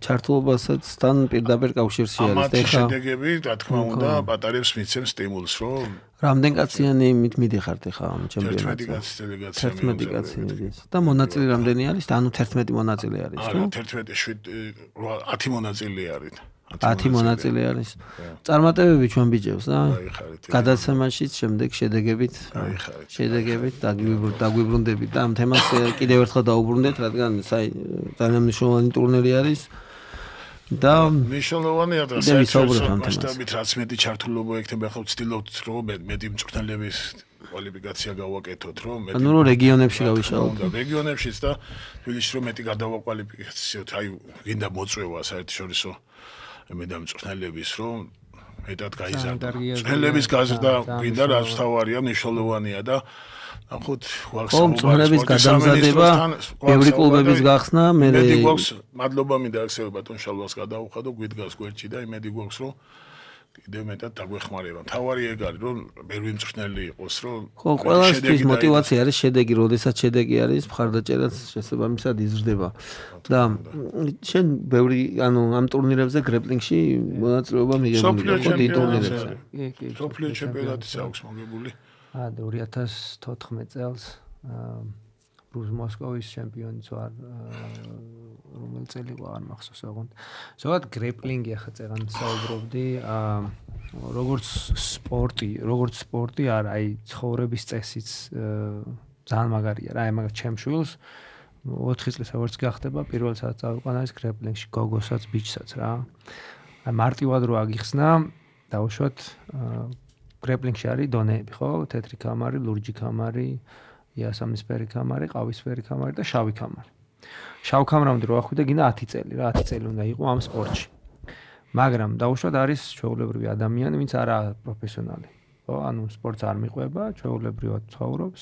ჩართულობასაც თან პირდაპირ კავშირში არის და ეხლა შედეგები, რა თქმა უნდა, პატარებს მიცემს სტიმულს, რომ რამდენ კაციანი მიდიხართ ეხლა ამ ჩემპიონატზე? 11 კაცი დელეგაცია. 11 კაცი მიდის. და მონაწილე რამდენი არის? ანუ 11 მონაწილე არის, თუ? 10 მონაწილე არის. 10 მონაწილე არის. წარმატებები ჩვენ ბიჭებს და გადაცემაშიც შემდეგ შედეგებით დაგვიბრუნდებით და ამ თემას კიდევ ერთხელ დაუბრუნდეთ, რადგან ძალიან მნიშვნელოვანი ტურნირი არის. და მნიშვნელოვანია და მასშტაბით რაც მეტი ჩართულობა ექნება, ახლა ვცდილობთ რომ მეტი მწვრთნელების კვალიფიკაცია გავაკეთოთ, რომ მეტი ანუ რომ რეგიონებში გავიშალოთ. რეგიონებშიც და თბილისში რომ მეტი გადავაკვალიფიკაციოთ, აი გინდა მოწვევა საერთაშორისო მე და მწვრთნელების რომ მეტად გაიზარდა. მწვრთნელების გაზრდა გინდა რაც თავარია მნიშვნელოვანია და ნახოთ მწვრთნელების გადამზადება, ბევრი კლუბების გახსნა, მე მადლობა მინდა ახსენე ბატონ შალვას გადაუხადო, გვიდგას გვერდში და იმედი გვაქვს რომ კიდევ მეტად დაგვეხმარება. თავარი ეგ არის რომ ბევრი მწვრთნელი იყოს რომ ხო ყველასთვის мотиваცია არის შედეგი, როდესაც შედეგი არის, მხარდაჭერაც შესაბამისად იზრდება. და შენ ბევრი ანუ ამ ტურნირებზე გრეპლინგში მონაწილეობა მიღებული ხო დიდ ტურნირებზე. კი, მსოფლიო ჩემპიონატიც აქვს მოგებული. 2014 წელს რუს მოსკოვის ჩემპიონიც ვარ რომელ წელი იყო არ მახსოვს აღონ. ზოგადად გრეპლინგი ახლა წეგან საუბრობდი როგორც სპორტი არა აი ცხოვრების წესიც ძალიან მაგარია რა აი მაგ ჩემშვილს 4 წლის ვერც გახდება პირველ საათს წავიყვანა ის გრეპლინგში გოგოსაც ბიჭსაც რა. აი მარტივად რო აგიხსნა დავუშვათ გრეპლინგში არის დონეები ხო? თეთრი კამარი, ლურჯი კამარი, იასამნისფერი კამარი, ყავისფერი კამარი და შავი კამარი. შავ კამრამდე რო ახვიდე გინდა 10 წელი რა 10 წელი უნდა იყო ამ სპორტში. მაგრამ დავუშვათ არის ჩვეულებრივი ადამიანი, ვინც არაა პროფესიონალი. ხო? ანუ სპორტს არ მიყვება, ჩვეულებრივად ცხოვრობს.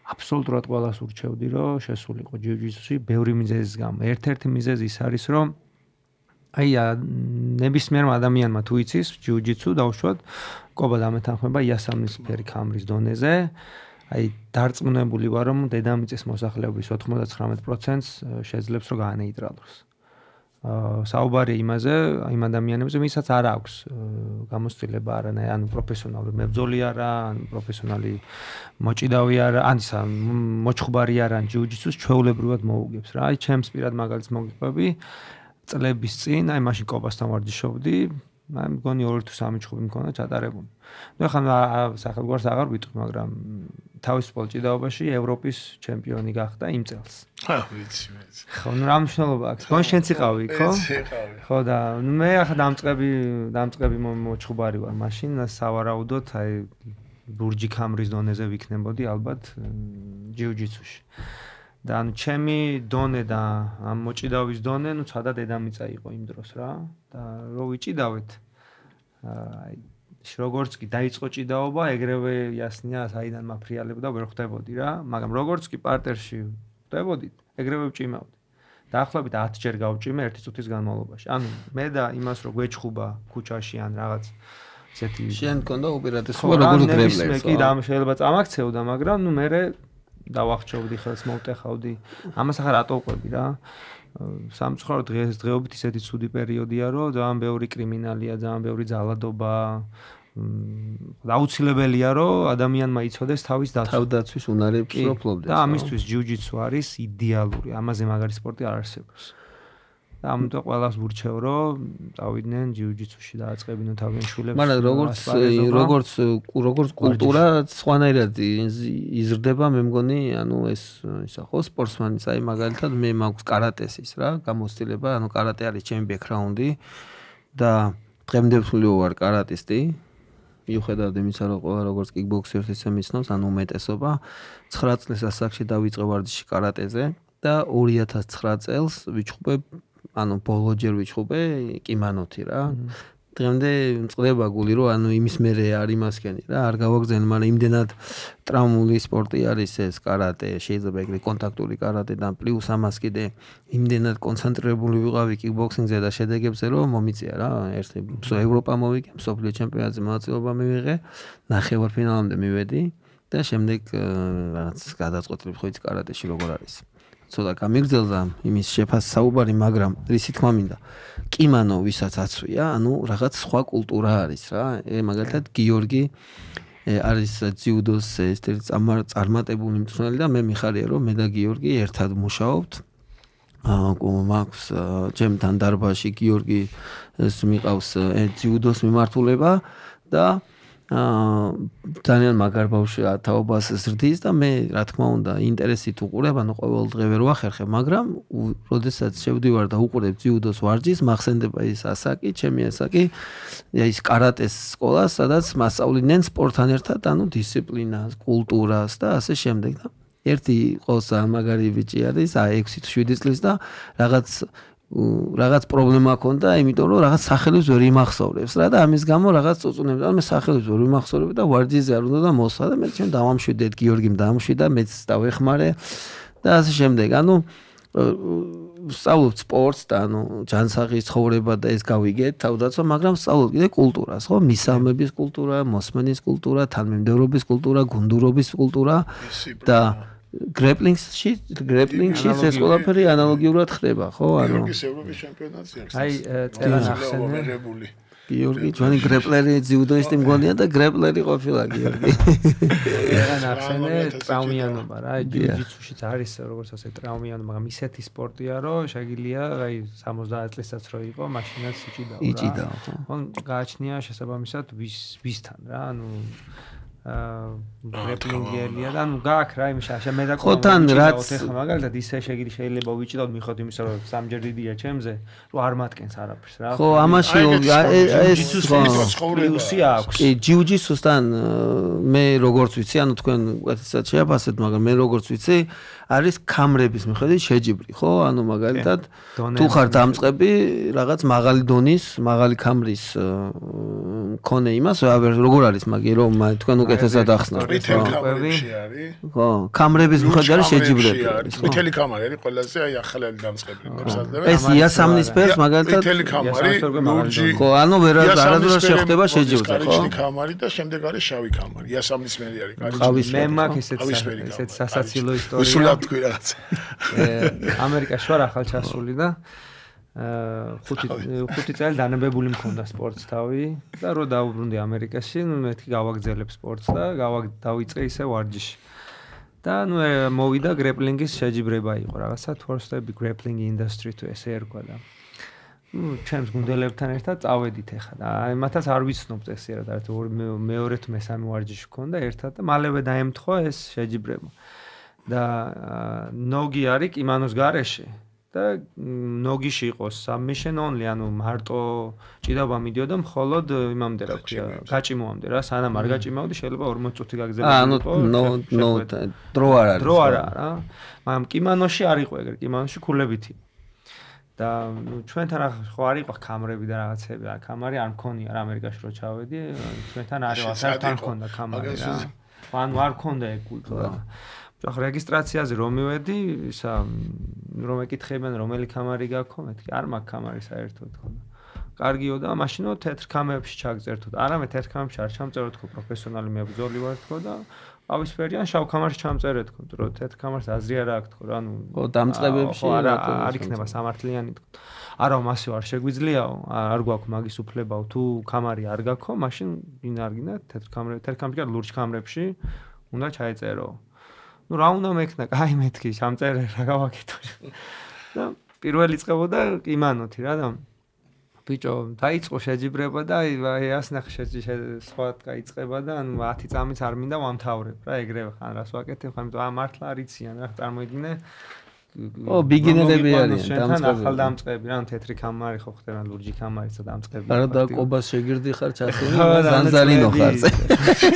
აბსოლუტურად ყველას ურჩევდი რომ შესულიყო ჯიუ-ჯიტსუში ბევრი მიზეზის გამო. ერთ-ერთი მიზეზი ის არის რომ აი ნებისმიერმა ადამიანმა თუ იცის ჯიუ-ჯიტსუ დავუშვათ ყობა დამეთანხმება იასამნისფერი კამრის დონეზე. აი დარწმუნებული ვარ რომ დედამიწის მოსახლეობის 99%-ს შეძლებს რომ გაანეიტრალოს. საუბარი იმაზე, იმ ადამიანებზე, ვისაც არ აქვს გამოცდილება არანაირი, ანუ პროფესიონალური მებრძოლი არა, ანუ პროფესიონალი მოჭიდავი არა, ან მოჩხუბარი არა, ჯიუ-ჯიტსუს ჩვეულებრივად მოუგებს რა. აი ჩემს პირად მაგალითს მოგიყვები წლების წინ, აი მაშინ კობასთან ვარჯიშობდი, მგონი 2 თუ 3 ჩხუბი მქონდა ჩატარებული. ნუ ახლა სახელგვარს აღარ ვიტყვი, მაგრამ თავისუფალ ჭიდაობაში ევროპის ჩემპიონი გახდა იმ წელს. ვიცი. ხო, ნუ რა მნიშვნელობა აქვს? გონ შენც იყავი, ხო? ხო და მე ახლა დამწყები მოჩხუბარი ვარ მაშინ, სავარაუდოდ აი ბურჯი ქამრის დონეზე ვიქნებოდი ალბათ ჯიუ-ჯიტსუში. და ანუ ჩემი დონე და ამ მოჭიდაობის დონე, ნუ ცადა დედამიწა იყო იმ დროს რა. და რო ვიჭიდავეთ აი როგორც კი დაიწყო ჭიდაობა, ეგრევე იასნია საიდან მაფრიალებდა ვერ ხვდებოდი რა, მაგრამ როგორც კი პარტერში ხვდებოდით, ეგრევე ვჭიმავდი. დაახლოებით 10 ჯერ გავჭიმე 1 წუთის განმავლობაში. ანუ მე და იმას რო გვეჩხუბა ქუჩაში ან რაღაც ესეთი შენ მქონდა უპირატესობა როგორც გრებლერს. კი და შეიძლება წამაქცეოდა, მაგრამ ნუ მე დავახჩოვდი ხელს მოვტეხავდი. ამას ახლა რატო ვყვები რა? სამწუხაროდ დღეობით ისეთი ცუდი პერიოდია, რომ ძალიან ბევრი კრიმინალია, ძალიან ბევრი ძალადობა. აუცილებელია, რომ ადამიანმა იცოდეს თავის თავდაცვის უნარებს ვფლობდეს. და ამისთვის ჯიუ-ჯიტსუ არის idеალური. ამაზე მაგარი სპორტი არ არსებობს. და ამიტომ ყველას ვურჩევ, რომ წავიდნენ ჯიუ-ჯიტსუში და აწყებინონ თავიანთ შვილებს. მაგრამ როგორც კულტურა სხვანაირად იზრდება, მე მგონი, ანუ ისა ხო სპორტსმენის, აი მაგალითად მე მაქვს კარატესის რა, გამოცდილება, ანუ კარატე არის ჩემი ბექგრაუნდი და დღემდე ვარ კარატისტი. მიუხედავად იმისა, რომ ყველა როგორც კიკბოქსერს ისე მიცნობს, ანუ უმეტესობა 9 წლის ასაკში დავიწყე ვარჯიში კარატეზე და 2009 წელს ვიჩხუბე, ანუ ბოლო ჯერ ვიჩხუბე კიმანოთი რა. დღემდე მწყდება გული, რომ ანუ იმის მერე არ იმასქენი რა, არ გავაგზავნე, მაგრამ იმდენად ტრაუმული სპორტი არის ეს კარატე, შეიძლება ეგრე კონტაქტური კარატე და პლუს ამას კიდე იმდენად კონცენტრირებული ვიყავი კიკბოქსინგზე და შედეგებზე, რომ მომიწია რა, ერთი ევროპა მოვიგე, მსოფლიო ჩემპიონატზე მონაწილეობა მივიღე, ნახევარფინალამდე მივედი და შემდეგ რაღაც გადაწყვეტილებ ხო იცი კარატეში როგორ არის. ცოტა გამიგრძელდა იმის შეფასება საუბარი, მაგრამ რისი თქმა მინდა კიმანო ვისაც აცვია, ანუ რაღაც სხვა კულტურა არის რა. მაგალითად გიორგი არის ძიუდოს ერთ-ერთი წარმატებული მწვრთნელი და მე მიხარია რომ მე და გიორგი ერთად მუშაობთ. მაქვს ჩემთან დარბაზში გიორგი მიყავს ძიუდოს მიმართულება და ძალიან მაგარ ბავშვი თაობას ზრდის და მე რა თქმა უნდა ინტერესით უყურებ, ანუ ყოველ დღე ვერ ვახერხებ, მაგრამ როდესაც შევდივარ და უყურებ ძიუდოს ვარჯიშს, მახსენდება ის ასაკი, ჩემი ასაკი, ის კარატეს სკოლა, სადაც მასწავლიდნენ სპორტთან ერთად, ანუ დისციპლინას, კულტურას და ასე შემდეგ და ერთი ყოს მაგარი ბიჭი არის, 6-7 წლის და რაღაც პრობლემა ჰქონდა, იმიტომ რომ რაღაც სახელებს ვერ იმახსოვრებს რა და ამის გამო რაღაც წუწუნებს. ანუ მე სახელებს ვერ ვიმახსოვრებ და ვარჯიშზე არ უნდა და მოსვა და მე ჩვენ დავამშვიდეთ, გიორგიმ დაამშვიდა, მეც დავეხმარე და ასე შემდეგ. ანუ ვსწავლობ სპორტს და ანუ ჯანსაღის ცხოვრება და ეს გავიგეთ თავდაცვა, მაგრამ ვსწავლობ კიდე კულტურას, ხო? მისამების კულტურა, მოსმენის კულტურა, თანმიმდევრობის კულტურა, გუნდურობის კულტურა და გრეპლინგში ეს ყველაფერი ანალოგიურად ხდება, ხო? ანუ გიორგის ევროპის ჩემპიონატი აქვს. აი, წერან ახსენე. გიორგი, ჩვენი გრეპლერი ძიუდოისტი მგონია და გრეპლერი ყოფილა გიორგი. წერან ახსენე ტრაუმიანობა რა, ჯიუ-ჯიტსუშიც არის როგორც ასე ტრაუმიანობა, მაგრამ ისეთი სპორტია, რომ შეგიძლია აი 70 წლისაც რო იყო, მაშინაც იჭიდაო. ხო, გააჩნია შესაბამისად ვისთან რა, ანუ გრეპლინგერია და ანუ გააქ რა იმ შაშა მე და ხოთან რაც მაგალითად ისე შეიძლება ვიჭიდავ მიხოთ იმისა რომ სამჯერ დიდია ჩემზე რომ არ მატკენს არაფერს რა ხო ამაში ეს პლუსი აქვს კი ჯიუ-ჯიტსუსთან მე როგორც ვიცი ანუ თქვენ უკეთესად შეაფასეთ მაგრამ მე როგორც ვიცი არის კამრების მიხედვით შეჯიბრი ხო ანუ მაგალითად თუ ხარ დამწყები რაღაც მაღალი დონის მაღალი კამრის მქონე იმას როგორ არის მაგი რომ თქვენ უკეთესად ახსნათ ხო კამრების მიხედვით არის შეჯიბრები მთელი კამარი არის ყველაზე აი ახალი დამწყებლებს ადრე ეს იასამნის ფერს მაგალითად მთელი კამარი ლურჯი ხო ანუ არასდროს შეხვდება შეჯიბრება ხო კამარი და შემდეგ არის შავი კამარი იასამნის მერი არის კარგი მე მაქვს ესეთ სასაცილო ისტორია თქვი რაღაც ამერიკაში ვარ ახალ ჩასული და ხუთი წელი დანებებული მქონდა სპორტს თავი და რო დაუბრუნდი ამერიკაში ნუ მეთქი გავაგრძელებ სპორტს და დავიწყე ისე ვარჯიში და ნუ მოვიდა გრეპლინგის შეჯიბრება იყო რაღაცა first step grappling industry to ესე ერქვა და ჩემს გუნდელებთან ერთად წავედით ახლა და აი მათაც არ ვიცნობთ ეს ერთად მეორე თუ მესამე ვარჯიში ჰქონდა ერთად და მალევე დაემთხვა ეს შეჯიბრება და ნოგი არის კიმანოს გარეშე და ნოგიში იყოს submission only ანუ მარტო ჭიდაობა მიდიოდა მხოლოდ იმამდე რა ქვია გაჭიმოვამდე რა სანამ არ გაჭიმავდი შეიძლება 40 წუთი გაგზავნო დრო არ არის დრო არა რა მაგრამ კიმანოში არ იყო ეგრე კიმანოში ქულებითი და ჩვენთან ხო არ იყო კამერები და რაღაცები რა კამერი არ მქონია რა ამერიკაში რო ჩავედი ჩვენთან არის საერთოდ მქონდა კამერი რა ანუ არ მქონდა ეგ კულტურა ახ რეგისტრაციაზე რომ მივედი ისა რომ ეკითხებიან რომელი კამერი გაქვთ მეთქი არ მაქვს კამერი საერთოდ თქო კარგიო და მაშინო თეთრ კამერებში ჩაგწერთო არამე თეთრ კამერებში არ ჩამწერო თქო პროფესიონალი მებრძოლი ვარ თქო და ავისფერიან შავ კამერში ჩამწერე თქო რომ თეთრ კამერს აზრი არ აქვს თქო რა ანუ ხო დამწყებებში არ იქნება სამართლიანი თქო არა მასე არ შეგვიძლიაო არ გვაქვს მაგის უფლებაო თუ კამერი არ გაქვთ მაშინ ვინ არ გინდა თეთრ კამერებში ლურჯ კამერებში უნდა ჩაეწერო ну რა უნდა მექნა კაი მეთქი ჩამწერე რა გავაკეთო და პირველი წებოდა იმანოთი რა და ბიჭო დაიწყო შეჯიბრება და აი ასნახ სხვა გაიწყება და ანუ 10 წამიც არ მინდა ვამთავრებ რა ეგრევე ხან რას ვაკეთებ ხან ამიტომ მართლა არიციან რა წარმოიდგინე ო ბიგინერები არიან დამწყები ახალ დამწყები რა თეთრი კამარი ხო ხდება ლურჯი კამარიც და დამწყები არა და ყობას შეგირდი ხარ ჩასული ზანზარინო ხარ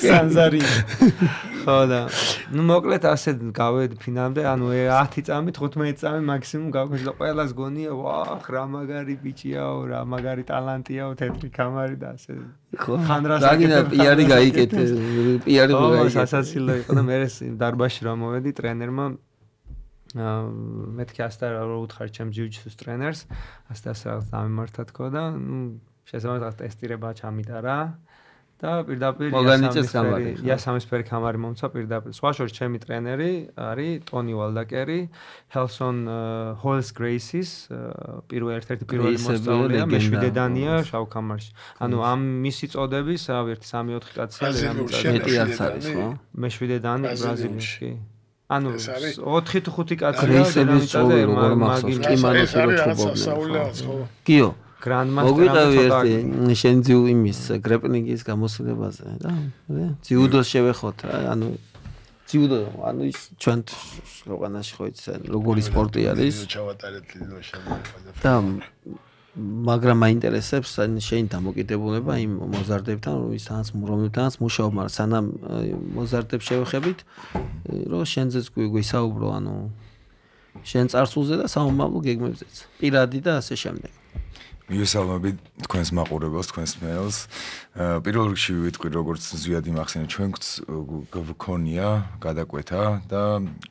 ზანზარინო ხო და ნუ მოკლედ ასე გავედი ფინალამდე ანუ 10 წამი 15 წამი მაქსიმუმ გავქონდა და ყველას გონია ვახ რა მაგარი ბიჭიაო რა მაგარი ტალანტიაო თეთრი კამარი და ასე ხან რას დაგინა პიარი გაიკეთე პიარი გაიკეთე სასაცილო იყო და მე დარბაზში რა მოვედი ტრენერმა მეთქი ასტა რა უთხარ ჩემ ჯიუჯიტსუს ტრენერს ასტა რაღაც დამემართა თქო და ნუ შესაძლოა ტესტირება ჩამიტარა და პირდაპირ იასამისფერი კამარი მომცა პირდაპირ სხვა შორის ჩემი ტრენერი არის ტონი ვალდაკერი ჰელსონ ჰოლს გრეისის ერთ-ერთი პირველი მოსწავლეა მეშვიდედანია შავ კამარში ანუ ამ მისი წოდების 1-3-4 კაცია მეტი არც არის ხო მეშვიდედანი ბრაზილიაში ანუ 4 თუ 5 კაცი გრეისების წოვი როგორ მახსოვს კიმანოში რო ჩუბობდნენ კიო მოგვიყევი ერთი შენძიუ იმის გრეპლინგის გამოსულებაზე და ძიუდოს შევეხოთ რა ანუ ძიუდო ანუ ის ჩვენ ქვეყანაში ხო იცი როგორი სპორტი არის და მაგრამ მაინტერესებს შენ დამოკიდებულება იმ მოზარდებთან რომელთანაც მუშაობ მაგრამ სანამ მოზარდებს შევეხებით რომ შენზეც გვისაუბრო ანუ შენ წარსულზე და სამომავლო გეგმებზეც პირადი და ასე შემდეგ მივესალმებით თქვენს მაყურებელს, თქვენს მეელს. პირველ რიგში ვიტყვი, როგორც ზვიადი მახსენე, ჩვენ გვქონია გადაკვეთა და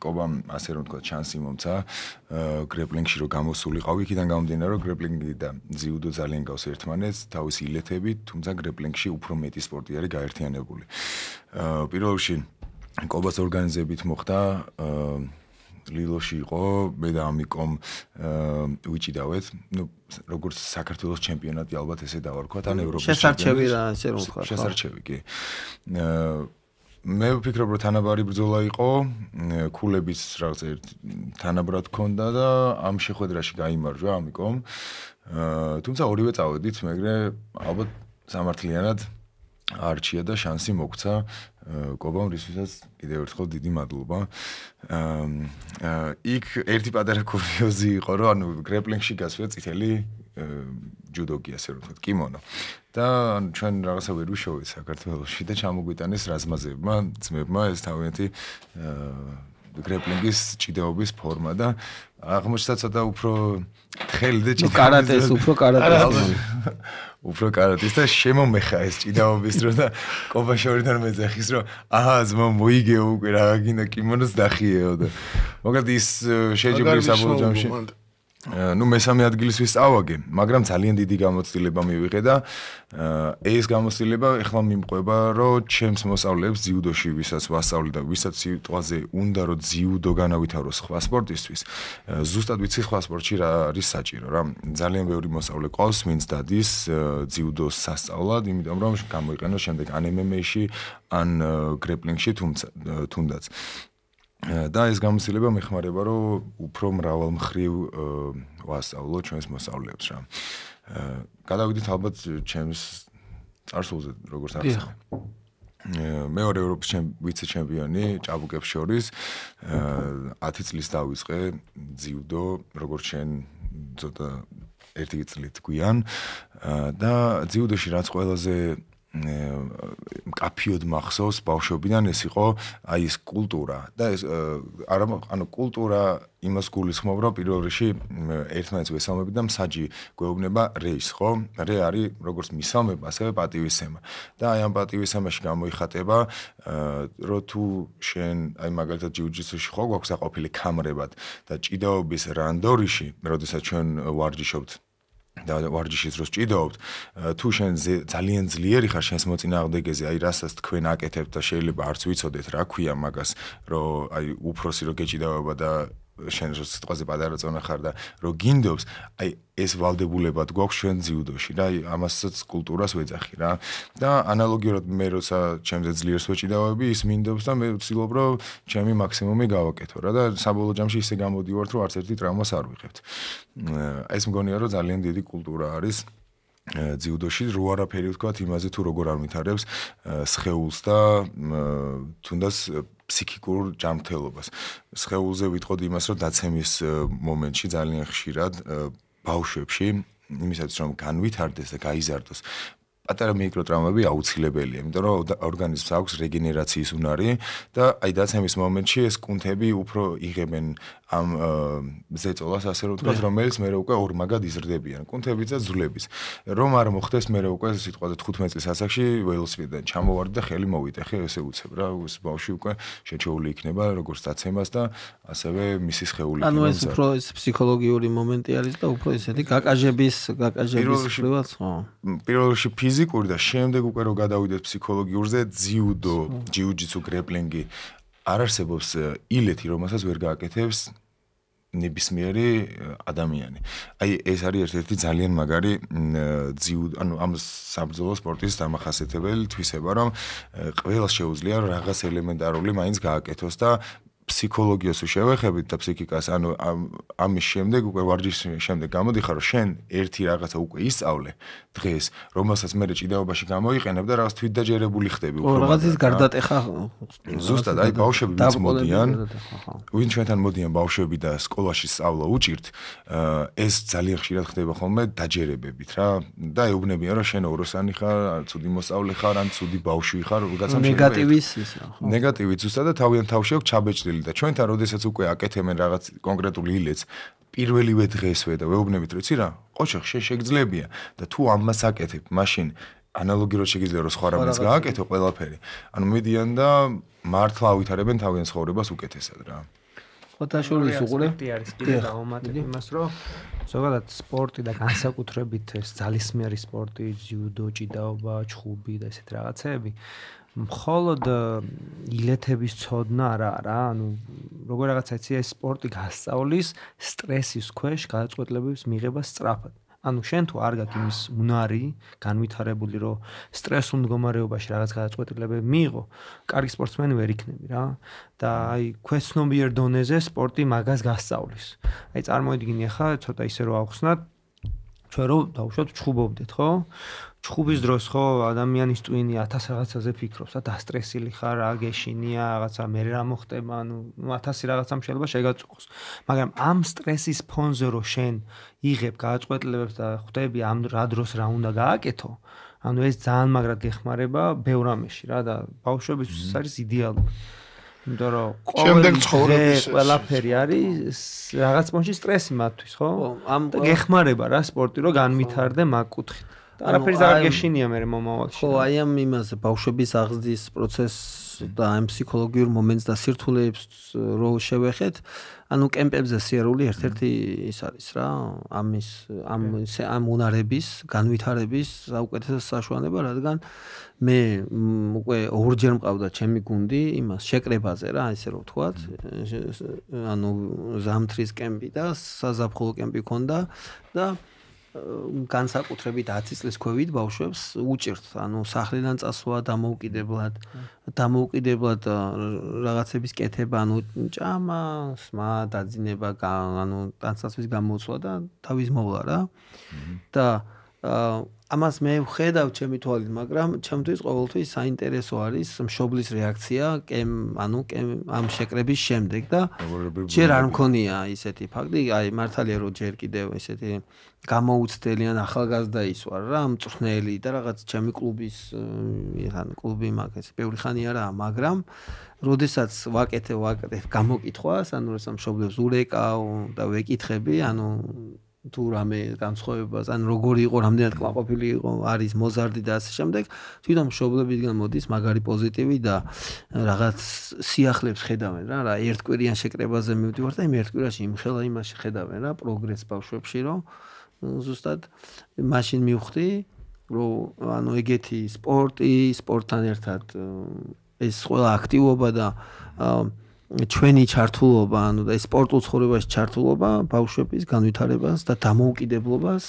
კობამ ასე რომ თქვა ჩანსი მომცა გრეპლინგში რომ გამოსულიყავი, იქიდან გამომდინარე, რომ გრეპლინგი და ძიუდო ძალიან გავს ერთმანეთს, თავისი ილეთებით, თუმცა გრეპლინგში უფრო მეტი სპორტი არის გაერთიანებული. პირველ რიგში კობას ორგანიზებით მოხდა ლილოში იყო, მე და ამიკომ ვიჭიდავეთ, ну, როგორც საქართველოს ჩემპიონატი ალბათ ესე დავარქვათ, ან ევროპის შესარჩევი რა, ასე რომ ვთქვა. შესარჩევი, კი. მე ვფიქრობ, რომ თანაბარი ბრძოლა იყო, ქულებიც რაღაც თანაბრად ქონდა და ამ შეხვედრაში გაიმარჯვა ამიკომ. თუმცა ორივე წავედით, მეგრე ალბათ სამართლიანად არჩია და შანსი მოგცა კობამ რისთვისაც კიდევ ერთხელ დიდი მადლობა. იქ ერთი პატარა კურიოზი იყო, რომ ანუ გრეპლინგში გასვია წითელი ჯუდოკი ასე რომ ვთქვათ, კიმონო. და ჩვენ რაღაცა ვერ ვიშოვეთ საქართველოში და ჩამოგვიტანეს რაზმაზებმა, ძმებმა ეს თავიანთი გრეპლინგის ჭიდაობის ფორმა და აღმოჩნდა ცოტა უფრო თხელი და ჭიდაობის კარატეს, უფრო კარატეს. უფრო კარატის და შემომეხა ეს ჭიდაობის დრო და კობაშორიდან მეძახის რომ აჰა ზმო მოიგეო უკვე რა გინდა კიმონოს დახიეო და მოკლედ ის შეჯიბრის საბოლოო ну მესამე ადგილის ვისწავაგე, მაგრამ ძალიან დიდი გამოცდილება მივიღე და ეს გამოცდილება ეხლა მიმყვება, რომ ჩემს მოსწავლეებს ძიუდოში ვისაც ვასწავლე და ვისაც სიტყვაზე უნდა რომ ძიუდო განავითაროს სხვა სპორტისთვის, ზუსტად ვიცი სხვა სპორტში რა არის საჭირო რა. ძალიან ბევრი მოსწავლე ყავს, ვინც დადის ძიუდოს სასწავლად, იმიტომ რომ გამოიყენოს შემდეგ ან MMA-ში, ან გრეპლინგში თუნდაც. და ეს გამოცდილება მეხმარება, რომ უფრო მრავალმხრივ ვასწავლო ჩვენს მოსწავლეებს რა. გადავიდეთ ალბათ ჩემს წარსულზე როგორც ახსენე. მეორე ევროპის ვიცე-ჩემპიონი ჭაბუკებს შორის 10 წლის დავიწყე ძიუდო, როგორც შენ ცოტა ერთი წლით გვიან და ძიუდოში რაც ყველაზე მკაფიოდ მახსოვს ბავშვობიდან ეს იყო აი ეს კულტურა და ეს ანუ კულტურა იმას გულისხმობ რომ პირველ რიგში ერთმანეთს ვესალმები და მსაჯი გვეუბნება რეის ხო რე არის როგორც მისალმება ასევე პატივისცემა და აი ამ პატივისცემაში გამოიხატება რომ თუ შენ აი მაგალითად ჯიუ-ჯიტსუში ხო გვაქვს აყოფილი კამრებად და ჭიდაობის რანდორიში როდესაც ჩვენ ვარჯიშობთ და ვარჯიშის დროს ჭიდაობთ თუ შენ ძალიან ძლიერი ხარ შენს მოწინააღმდეგეზე აი რასაც თქვენ აკეთებთ და შეიძლება არც ვიცოდეთ რა ქვია მაგას რომ აი უფროსი რო გეჭიდაობა და შენ რო სიტყვაზე პატარა წონა ხარ და რო გინდობს აი ეს ვალდებულებად გვაქვს ჩვენ ძიუდოში და აი ამასაც კულტურას ვეძახი რა და ანალოგიურად მე როცა ჩემზე ძლიერს ვეჭიდავები ის მინდობს და მე ვცდილობ რომ ჩემი მაქსიმუმი გავაკეთო რა და საბოლოო ჯამში ისე გამოდივართ რომ არც ერთი ტრამვას არ ვიღებთ ეს მგონია რომ ძალიან დიდი კულტურა არის ძიუდოში რო არაფერი ვთქვათ იმაზე თუ როგორ არ ვითარებს სხეულს და თუნდაც ფსიქიკურ ჯანმრთელობას. სხეულზე ვიტყოდი იმას, რომ დაცემის მომენტში ძალიან ხშირად ბავშვებში, იმისათვის რომ განვითარდეს და გაიზარდოს, პატარა მიკროტრაუმები აუცილებელია, იმიტომ რომ ორგანიზმს აქვს რეგენერაციის უნარი და აი დაცემის მომენტში ეს კუნთები უფრო იღებენ ამ ზეწოლას, ასე რომ ვთქვათ, რომელიც მე უკვე ორმაგად იზრდებიან, კუნთებიც და ძვლების. რომ არ მოხდეს მე უკვე სიტყვაზე 15 წლის ასაკში ველოსიპედიდან ჩამოვარდი და ხელი მოვიტეხე, ესე უცებ რა, ეს ბავშვი უკვე შეჩეული იქნება როგორც დაცემას და ასევე მისი სხეული იქნება. ანუ ეს უფრო ეს ფსიქოლოგიური მომენტი არის და უფრო ესეთი გაკაჟების ხრივაც ხო? პირველ რიგში ფიზიკური და შემდეგ უკვე რომ გადავიდეთ ფსიქოლოგიურზე, ძიუდო, ჯიუ-ჯიტსუ, გრეპლინგი არ არსებობს ილეთი, რომელსაც ვერ გააკეთებს ნებისმიერი ადამიანი. აი ეს არის ერთ-ერთი ძალიან მაგარი ანუ ამ საბრძოლო სპორტის დამახასიათებელი თვისება, რომ ყველას შეუძლია რაღაც ელემენტარული მაინც გააკეთოს და ფსიქოლოგიას შევეხებით და ფსიქიკას, ანუ ამის შემდეგ უკვე ვარჯიშის შემდეგ გამოდიხარ, რომ შენ ერთი რაღაცა უკვე ისწავლე დღეს, რომელსაც მე ჭიდაობაში გამოიყენებ და რაღაც თვითდაჯერებული ხდები უფრო. რაღაცის გარდატეხა ზუსტად, აი ბავშვები ვინც მოდიან, ვინ ჩვენთან მოდიან ბავშვები და სკოლაში სწავლა უჭირთ, ეს ძალიან ხშირად ხდება ხოლმე დაჯერებებით რა და ეუბნებიან რომ შენ ოროსანი ხარ, ან ცუდი მოსწავლე ხარ, ან ცუდი ბავშვი ხარ, რაღაცა ნეგატივის ისა, ხო? ნეგატივი ზუსტად და თავიანთ თავში აქვს ჩაბეჭდილი და ჩვენთან როდესაც უკვე აკეთებენ რაღაც კონკრეტულ ილეთს პირველივე დღესვე და ვეუბნებით რომ იცი რა ყოჩახ შეგძლებია და თუ ამას აკეთებ მაშინ ანალოგიურად შეგიძლია რომ სხვა რამეს გააკეთო ყველაფერი ანუ მიდიან და მართლა ავითარებენ თავიანთ ცხოვრებას უკეთესად რა ფოტოშულის უყურებდი არის კიდე დაუმატებ იმას რომ ზოგადად სპორტი და განსაკუთრებით ეს ძალისმიერი სპორტი ძიუდო ჭიდაობა ჩხუბი და ესეთ რაღაცეები მხოლოდ ილეთების ცოდნა არა, ანუ როგორ რაღაცა იცი ეს სპორტი გასწავლის სტრესის ქვეშ გადაწყვეტილების მიღებას სწრაფად. ანუ შენ თუ არ გაქვს იმის უნარი, განვითარებული რომ სტრესულ მდგომარეობაში რაღაც გადაწყვეტილებები მიიღო, კარგი სპორტსმენი ვერ იქნები რა. და აი ქვეცნობიერ დონეზე სპორტი მაგას გასწავლის. აი წარმოიდგინე ხა ცოტა ისე რომ ავხსნათ ჩვენ რომ დავუშვათ ჩხუბობდეთ, ხო? ჩხუბის დროს ხო ადამიანის ტვინი 1000 რაღაცაზე ფიქრობს და დასტრესილი ხარ, რა გეშინია, რაღაცა მე რა მოხდება, ანუ 1000 რაღაცამ შეიძლება შეგაწუხოს. მაგრამ ამ სტრესის ფონზე რომ შენ იღებ გადაწყვეტილებებს და ხვდები ამ რა დროს რა უნდა გააკეთო, ანუ ეს ძალიან მაგრად გეხმარება ბევრ ამაში რა და ბავშვებისთვის ეს არის იდეალური. იმიტომ რომ შემდეგ ცხოვრების ყველაფერი არის რაღაც პონჩი სტრესი მათთვის, ხო? ამ გეხმარება რა სპორტი რომ განვითარდე მაგ კუთხით. არაფერი არ გეშინია მე მომავალში. ხო, აი ამ იმაზე ბავშვების აღზრდის პროცესს და ამ ფსიქოლოგიურ მომენტს და სირთულეებს რო შევეხეთ, ანუ კემპებზე სიარული ერთ-ერთი ის არის რა, ამ უნარების განვითარების საუკეთესო საშუალება, რადგან მე უკვე ორჯერ მყავდა ჩემი გუნდი იმას შეკრებაზე რა, ისე რომ ვთქვათ, ანუ ზამთრის კემპი და საზაფხულო კემპი ქონდა და განსაკუთრებით 10 წლის ქვევით ბავშვებს უჭირთ, ანუ სახლიდან წასვლა დამოუკიდებლად რაღაცების კეთება, ანუ ჭამა, სმა, დაძინება, ანუ ტანსაცმლის გამოცვლა და თავის მოვლა რა. და ამას მე ვხედავ ჩემი თვალით, მაგრამ ჩემთვის ყოველთვის საინტერესო არის მშობლის რეაქცია ამ შეკრების შემდეგ და ჯერ არ მქონია ისეთი ფაქტი, აი მართალია რომ ჯერ კიდევ ისეთი გამოუცდელი ან ახალგაზრდა ის ვარ რა, მწვრთნელი და რაღაც ჩემი კლუბის კლუბი მაგას ბევრი ხანი არაა, მაგრამ როდესაც ვაკეთებ გამოკითხვას, ანუ როცა მშობლებს ურეკავ და ვეკითხები, ანუ თუ რამე განსხვავებას, ან როგორი იყო, რამდენად კმაყოფილი იყო, არის მოზარდი და ასე შემდეგ, თვითონ მშობლებიდან მოდის მაგარი პოზიტივი და რაღაც სიახლებს ხედავენ რა, ერთკვირიან შეკრებაზე მივდივარ და იმ ერთკვირაში იმხელა იმაში ხედავენ რა, პროგრესს ბავშვებში, რომ ზუსტად მაშინ მივხვდი, რომ ანუ ეგეთი სპორტთან ერთად ეს ყველა აქტივობა და ჩვენი ჩართულობა, ანუ და სპორტულ ცხოვრებაში ჩართულობა ბავშვების განვითარებას და დამოუკიდებლობას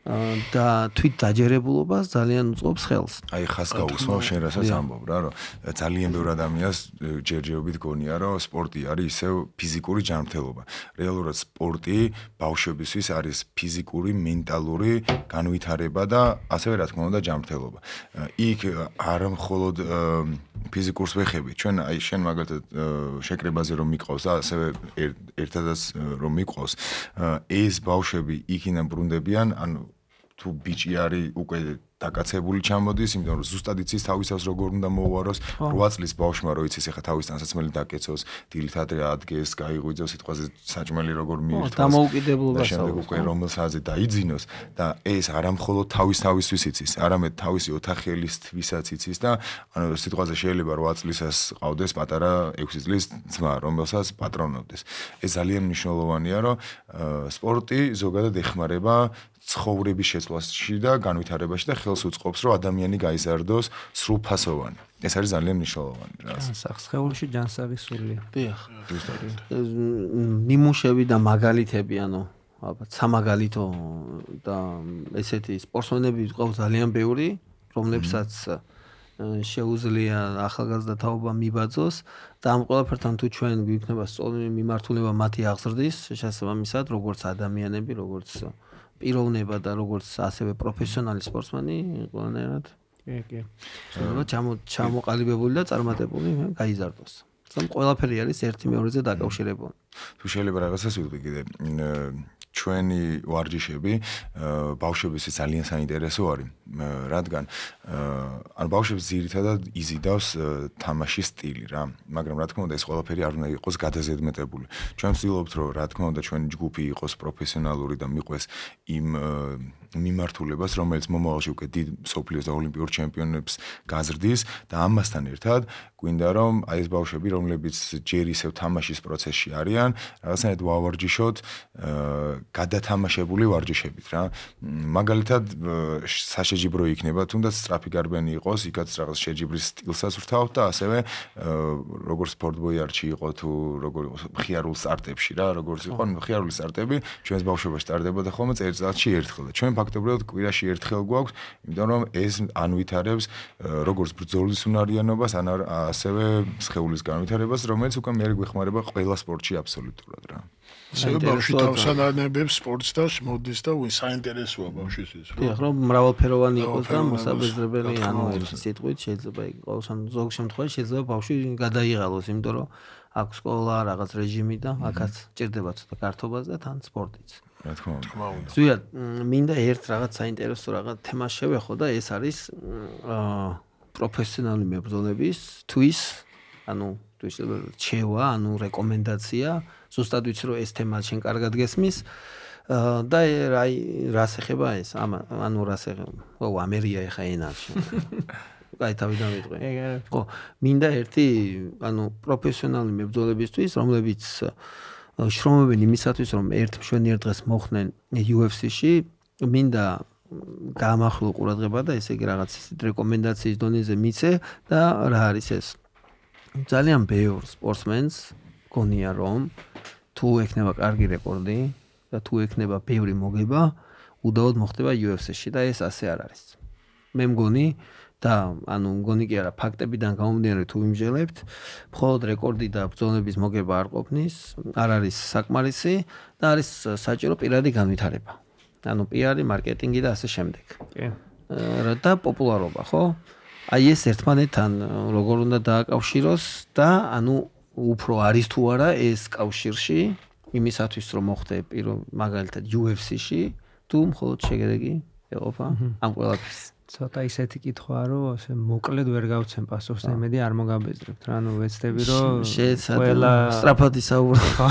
და თვით დაჯერებულობას ძალიან უწყობს ხელს. აი ხას გაუსმო შენ რასაც ამბობ რა, რომ ძალიან ბევრ ადამიანს ჯერჯერობით გონია, რომ სპორტი არის ისევ ფიზიკური ჯანმრთელობა. რეალურად სპორტი ბავშვებისთვის არის ფიზიკური, მენტალური განვითარება და ასევე რა თქმა უნდა ჯანმრთელობა. იქ არ მხოლოდ ფიზიკურს ვეხები, ჩვენ აი შენ მაგალითად შეკრებაზე რომ მიყვავს და ასევე ერთადაც რომ მიყვავს, ეს ბავშვები იქიდან ბრუნდებიან, ანუ თუ ბიჭი არის უკვე დაკაცებული ჩამოდის, იმიტომ რომ ზუსტად იცის თავისას როგორ უნდა მოუაროს, 8 წლის ბავშვმა რო იცის ახლა თავის ტანსაცმელი დაკეცოს, დილით ადრე ადგეს, გაიღვიძოს, სიტყვაზე საჭმელი როგორ მიირთვას. დამოუკიდებლობას შემდეგ უკვე რომელ საათზე დაიძინოს და ეს არა მხოლოდ თავისთვის იცის, არამედ თავისი ოთახელისთვისაც იცის და ანუ სიტყვაზე შეიძლება 8 წლისას ყავდეს პატარა 6 წლის ძმა, რომელსაც პატრონობდეს. ეს ძალიან მნიშვნელოვანია, რომ სპორტი ზოგადად ეხმარება ცხოვრების შეცვლაში და განვითარებაში და ხელს უწყობს, რომ ადამიანი გაიზარდოს სრულფასოვანი. ეს არის ძალიან მნიშვნელოვანი რა. სახსხეულში ჯანსაღი სულია. დიახ. ნიმუშები და მაგალითები, ანუ ალბათ სამაგალითო და ესეთი სპორტსმენები ყავს ძალიან ბევრი, რომლებსაც შეუძლია ახალგაზრდა თაობა მიბაძოს და ამ ყველაფერთან თუ ჩვენ გვიქნება სწორი მიმართულება მათი აღზრდის შესაბამისად, როგორც ადამიანები, როგორც პიროვნება და როგორც ასევე პროფესიონალი სპორტსმენი ყველანაირად ჩამოყალიბებული და წარმატებული გაიზარდოს. თუმცა ყველაფერი არის ერთი მეორეზე დაკავშირებული. თუ შეიძლება რაღაცას ვიტყვი კიდე ჩვენი ვარჯიშები ბავშვებისთვის ძალიან საინტერესო არის, რადგან ან ბავშვებს ძირითადად იზიდავს თამაშის სტილი რა, მაგრამ რა თქმა უნდა ეს ყველაფერი არ უნდა იყოს გადაზედმეტებული. ჩვენ ვცდილობთ რომ რა თქმა უნდა ჩვენი ჯგუფი იყოს პროფესიონალური და მიყვეს იმ მიმართულებას, რომელიც მომავალში უკვე დიდ მსოფლიოს და ოლიმპიურ ჩემპიონებს გაზრდის და ამასთან ერთად გვინდა რომ აი ეს ბავშვები, რომლებიც ჯერ ისევ თამაშის პროცესში არიან, რაღაცნაირად ვავარჯიშოთ გადათამაშებული ვარჯიშებით რა. მაგალითად საშეჯიბრო იქნება, თუნდაც სწრაფი გარბენი იყოს, იქაც რაღაც შეჯიბრის სტილსაც ვთავთ და ასევე როგორც სპორტბოიარდში იყო თუ როგორ მხიარულ სტარტებში რა, როგორც იყო მხიარული სტარტები, ჩვენს ბავშვობაში სტარდებოდა ხოლმე წელიწადში ერთხელ და ჩვენ ფაქტობრივად კვირაში ერთხელ გვაქვს, იმიტომ რომ ეს ანვითარებს როგორც ბრძოლის უნარიანობას, ასევე სხეულის განვითარებას, რომელიც უკვე მე გვეხმარება ყველა სპორტში აბსოლუტურად რა. ბავშვი თავსანანებებს სპორტს და მოდის და საინტერესოა ბავშვისთვის. დიახ, რომ მრავალფეროვანი იყოს და მოსაბეზრებელი, ანუ ერთი სიტყვით შეიძლება იყოს, ანუ ზოგ შემთხვევაში შეიძლება ბავშვი გადაიღალოს, იმიტომ რომ აქვს სკოლა, რაღაც რეჟიმი და აქაც ჭირდება ცოტა გართობაც და თან სპორტიც. რა თქმა უნდა. ზუსტად მინდა ერთ რაღაც საინტერესო რაღაც თემას შევეხო და ეს არის პროფესიონალური მებრძოლების თვის, ანუ შევა, ანუ რეკომენდაცია, ზუსტად ვიცი რომ ეს თემა შენ კარგად გესმის და რას ეხება ეს, ანუ რას ეხება, ამერია ეხა ენაში. აი თავიდან ვიტყვი. ხო, მინდა ერთი, ანუ პროფესიონალური მებრძოლებისთვის, რომლებიც შრომობენ იმისათვის, რომ ერთ მშვენიერ დღეს მოხდნენ UFC-ში, მინდა გამახვილო ყურადღება და ესე იგი რაღაც რეკომენდაციის დონეზე მიცე და რა არის ეს? ძალიან ბევრ სპორტსმენს გონია რომ თუ ექნება კარგი რეკორდი და თუ ექნება ბევრი მოგება, უდავოდ მოხდება UFC-ში და ეს ასე არ არის. მე მგონი და მგონი კი არა ფაქტებიდან გამომდინარე თუ ვიმჟელებთ, მხოლოდ რეკორდი და ბრძოლების მოგება არ ყოფნის, არ არის საკმარისი და არის საჭირო პირადი განვითარება. PR-ი, მარკეტინგი და ასე შემდეგ. კი. და პოპულარობა, ხო? აი ეს ერთმანეთთან როგორ უნდა დააკავშიროს და უფრო არის თუ არა ეს კავშირში იმისათვის რომ მოხდე მაგალითად UFC-ში თუ მხოლოდ შეგედეგი ეყოფა ამ ყველაფერს. ცოტა ისეთი კითხვაა რომ ასე მოკლედ ვერ გავცემ პასუხს და იმედი არ მოგაბეზრებთ რა ვეცდები რომ ყველა სწრაფად ისაუბრა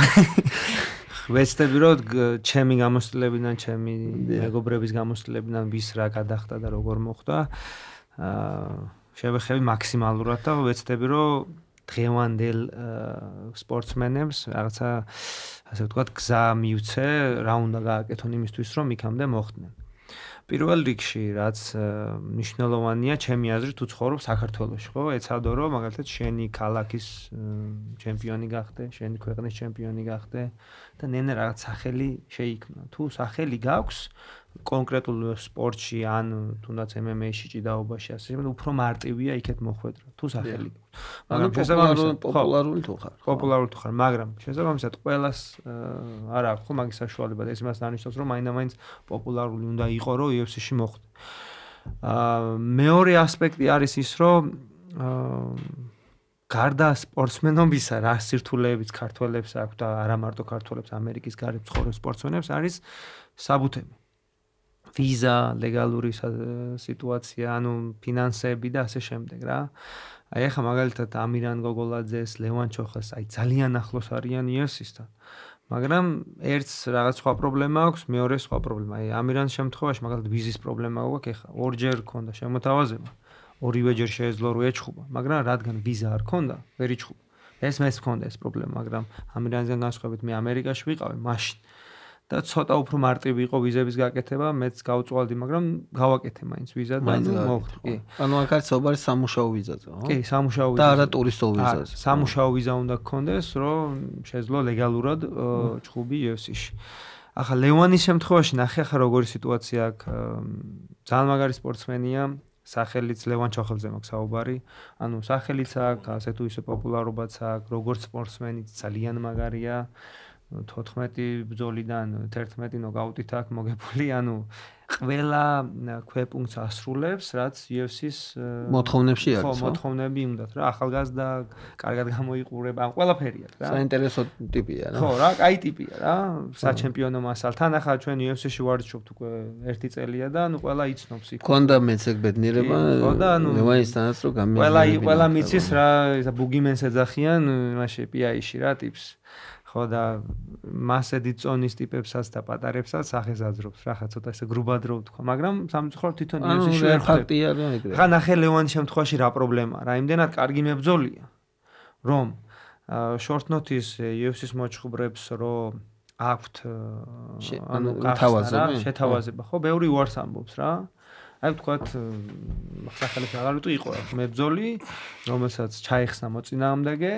ვეცდები რომ ჩემი გამოსტილებიდან ჩემი მეგობრების გამოსტილებიდან ვის რა გადახდა და როგორ მოხდა შევეხები მაქსიმალურად და ვეცდები რომ დღევანდელ სპორტსმენებს რაღაცა ასე ვთქვათ გზა მივცე რა უნდა გააკეთონ იმისთვის რომ იქამდე მოხდნენ. პირველ რიგში რაც მნიშვნელოვანია ჩემი აზრით თუ ცხოვრობ საქართველოში ხო ეცადო რომ მაგალითად შენი ქალაქის ჩემპიონი გახდე შენი ქვეყნის ჩემპიონი გახდე და ნენა რაღაც სახელი შეიქმნა თუ სახელი გაქვს კონკრეტულ სპორტში ან თუნდაც MMA-ში ჭიდაობაში ასე უფრო მარტივია იქეთ მოხვედრა თუ სახელი მაგრამ პოპულარული თუ ხარ მაგრამ შესაბამისად ყველას არ აქვს ხო მაგის საშუალება და ეს იმას დანიშნავს რომ მაინდა-მაინც პოპულარული უნდა იყო რომ UFC-ში მოხვდე მეორე ასპექტი არის ის რომ გარდა სპორტსმენობისა რა სირთულეებიც ქართველებს აქვს და არა მარტო ქართველებს ამერიკის გარეთ ცხოვრებ სპორტსმენებს არის საბუთები ვიზა, ლეგალური სიტუაცია, ფინანსები და ასე შემდეგ რა. აი ახლა მაგალითად ამირან გოგოლაძეს, ლევან ჩოხას, აი ძალიან ახლოს არიან UFC-სთან. მაგრამ ერთს რაღაც სხვა პრობლემა აქვს, მეორე სხვა პრობლემა. აი ამირანის შემთხვევაში მაგალითად ვიზის პრობლემა გვაქვს ახლა. ორჯერ ქონდა შემოთავაზება. ორივეჯერ შეეძლო რომ ეჩხუბა, მაგრამ რადგან ვიზა არ ქონდა, ვერ იჩხუბა. ეს მეც ქონდა ეს პრობლემა, მაგრამ ამირანისგან განსხვავებით მე ამერიკაში ვიყავი მაშინ. და ცოტა უფრო მარტივი იყო ვიზების გაკეთება, მეც გავწვალდი, მაგრამ გავაკეთე მაინც ვიზა და მოვხდი. კი. აქ არის საუბარი სამუშაო ვიზაზე, ხო? კი, სამუშაო ვიზაზე. და არა ტურისტულ ვიზაზე. სამუშაო ვიზა უნდა გქონდეს, რომ შეძლო ლეგალურად ჩხუბი UFC-ში. ახლა ლევანის შემთხვევაში ნახე ახლა როგორი სიტუაცია აქვს. ძალიან მაგარი სპორტსმენია, სახელიც ლევან ჩოხელზე მაქვს საუბარი. სახელიც აქვს, ასე თუ ისე პოპულარობაც აქვს, როგორც სპორტსმენი ძალიან მაგარია. 14 ბრძოლიდან 11 ნოკაუტით აქვს მოგებული, ყველა ქვეპუნქტს ასრულებს, რაც UFC-ს მოთხოვნებში არის, ხო, მოთხოვნები უნდათ რა, ახალგაზრდა, კარგად გამოიყურება, ყველაფერი აქვს რა. საინტერესო ტიპია რა. ხო, რა, კაი ტიპია რა, საჩემპიონო მასალთან, ახლა ჩვენ UFC-ში ვარჯიშობთ უკვე 1 წელია და ყველა იცნობს იქ. ქონდა მეც ეგ ბედნიერება, ლევანისთანაც რომ გამიერთებული. ყველა მიცის რა, ისა ბუგიმენს ეძახიან, იმაში PI-ში რა ტიპს. ხო და მასედი წონის ტიპებსაც და პატარებსაც სახეს აძრობს რა ხა ცოტა ესე გრუბად რო ვთქვა მაგრამ სამწუხაროდ თვითონ UFC-ში ვერ ფაქტია რა ეგრე ხა ნახე ლევანის შემთხვევაში რა პრობლემაა რა იმდენად კარგი მებრძოლია რომ short notice UFC-ს მოჩხუბრებს რომ აქვთ შეთავაზება ხო ბევრი უარს ამბობს რა აი ვთქვათ სახელებს აღარ ვიტყვი იყო მებრძოლი რომელსაც ჩაიხსნა მოწინააღმდეგე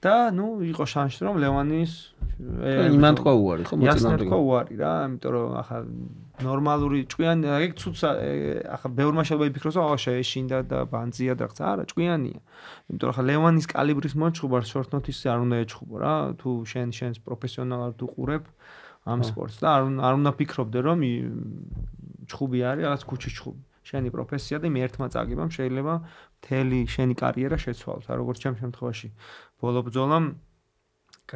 და იყო შანსი რომ ლევანის იმან თქვა უარი ხო მოწინააღმდეგე თქვა უარი რა იმიტომ რომ ახლა ნორმალური ჭკვიანი ეგ ცუც ახლა ბევრმა შეიძლება იფიქროს რომ შეეშინდა და ბანძია და რაღაცა არა ჭკვიანია იმიტომ რომ ახლა ლევანის კალიბრის მოჩხუბარს short notice-ი არ უნდა ეჩხუბო რა თუ შენს პროფესიონალად უყურებ ამ სპორტს და არ უნდა ფიქრობდე რომ ჩხუბი არის რაღაც ქუჩის ჩხუბი შენი პროფესია და ერთმა წაგებამ შეიძლება მთელი შენი კარიერა შეცვალოს რა როგორც ჩემს შემთხვევაში ბოლო ბრძოლამ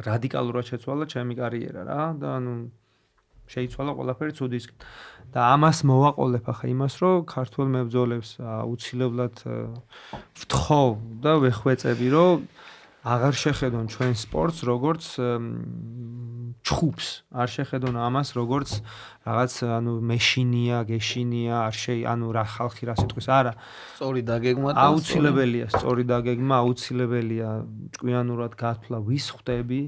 რადიკალურად შეცვალა ჩემი კარიერა რა და შეიცვალა ყველაფერი ცუდისკენ და ამას მოვაყოლებ ახლა იმას რომ ქართულ მებრძოლებს აუცილებლად ვთხოვ და ვეხვეწები რომ აღარ შეხედონ ჩვენ სპორტს როგორც ჩხუბს არ შეხედონ ამას როგორც რაღაც მეშინია გეშინია არ რა ხალხი რა სიტყვის არა სწორი დაგეგმა აუცილებელია სწორი დაგეგმა აუცილებელია ჭკვიანურად გათვლა ვის ხვდები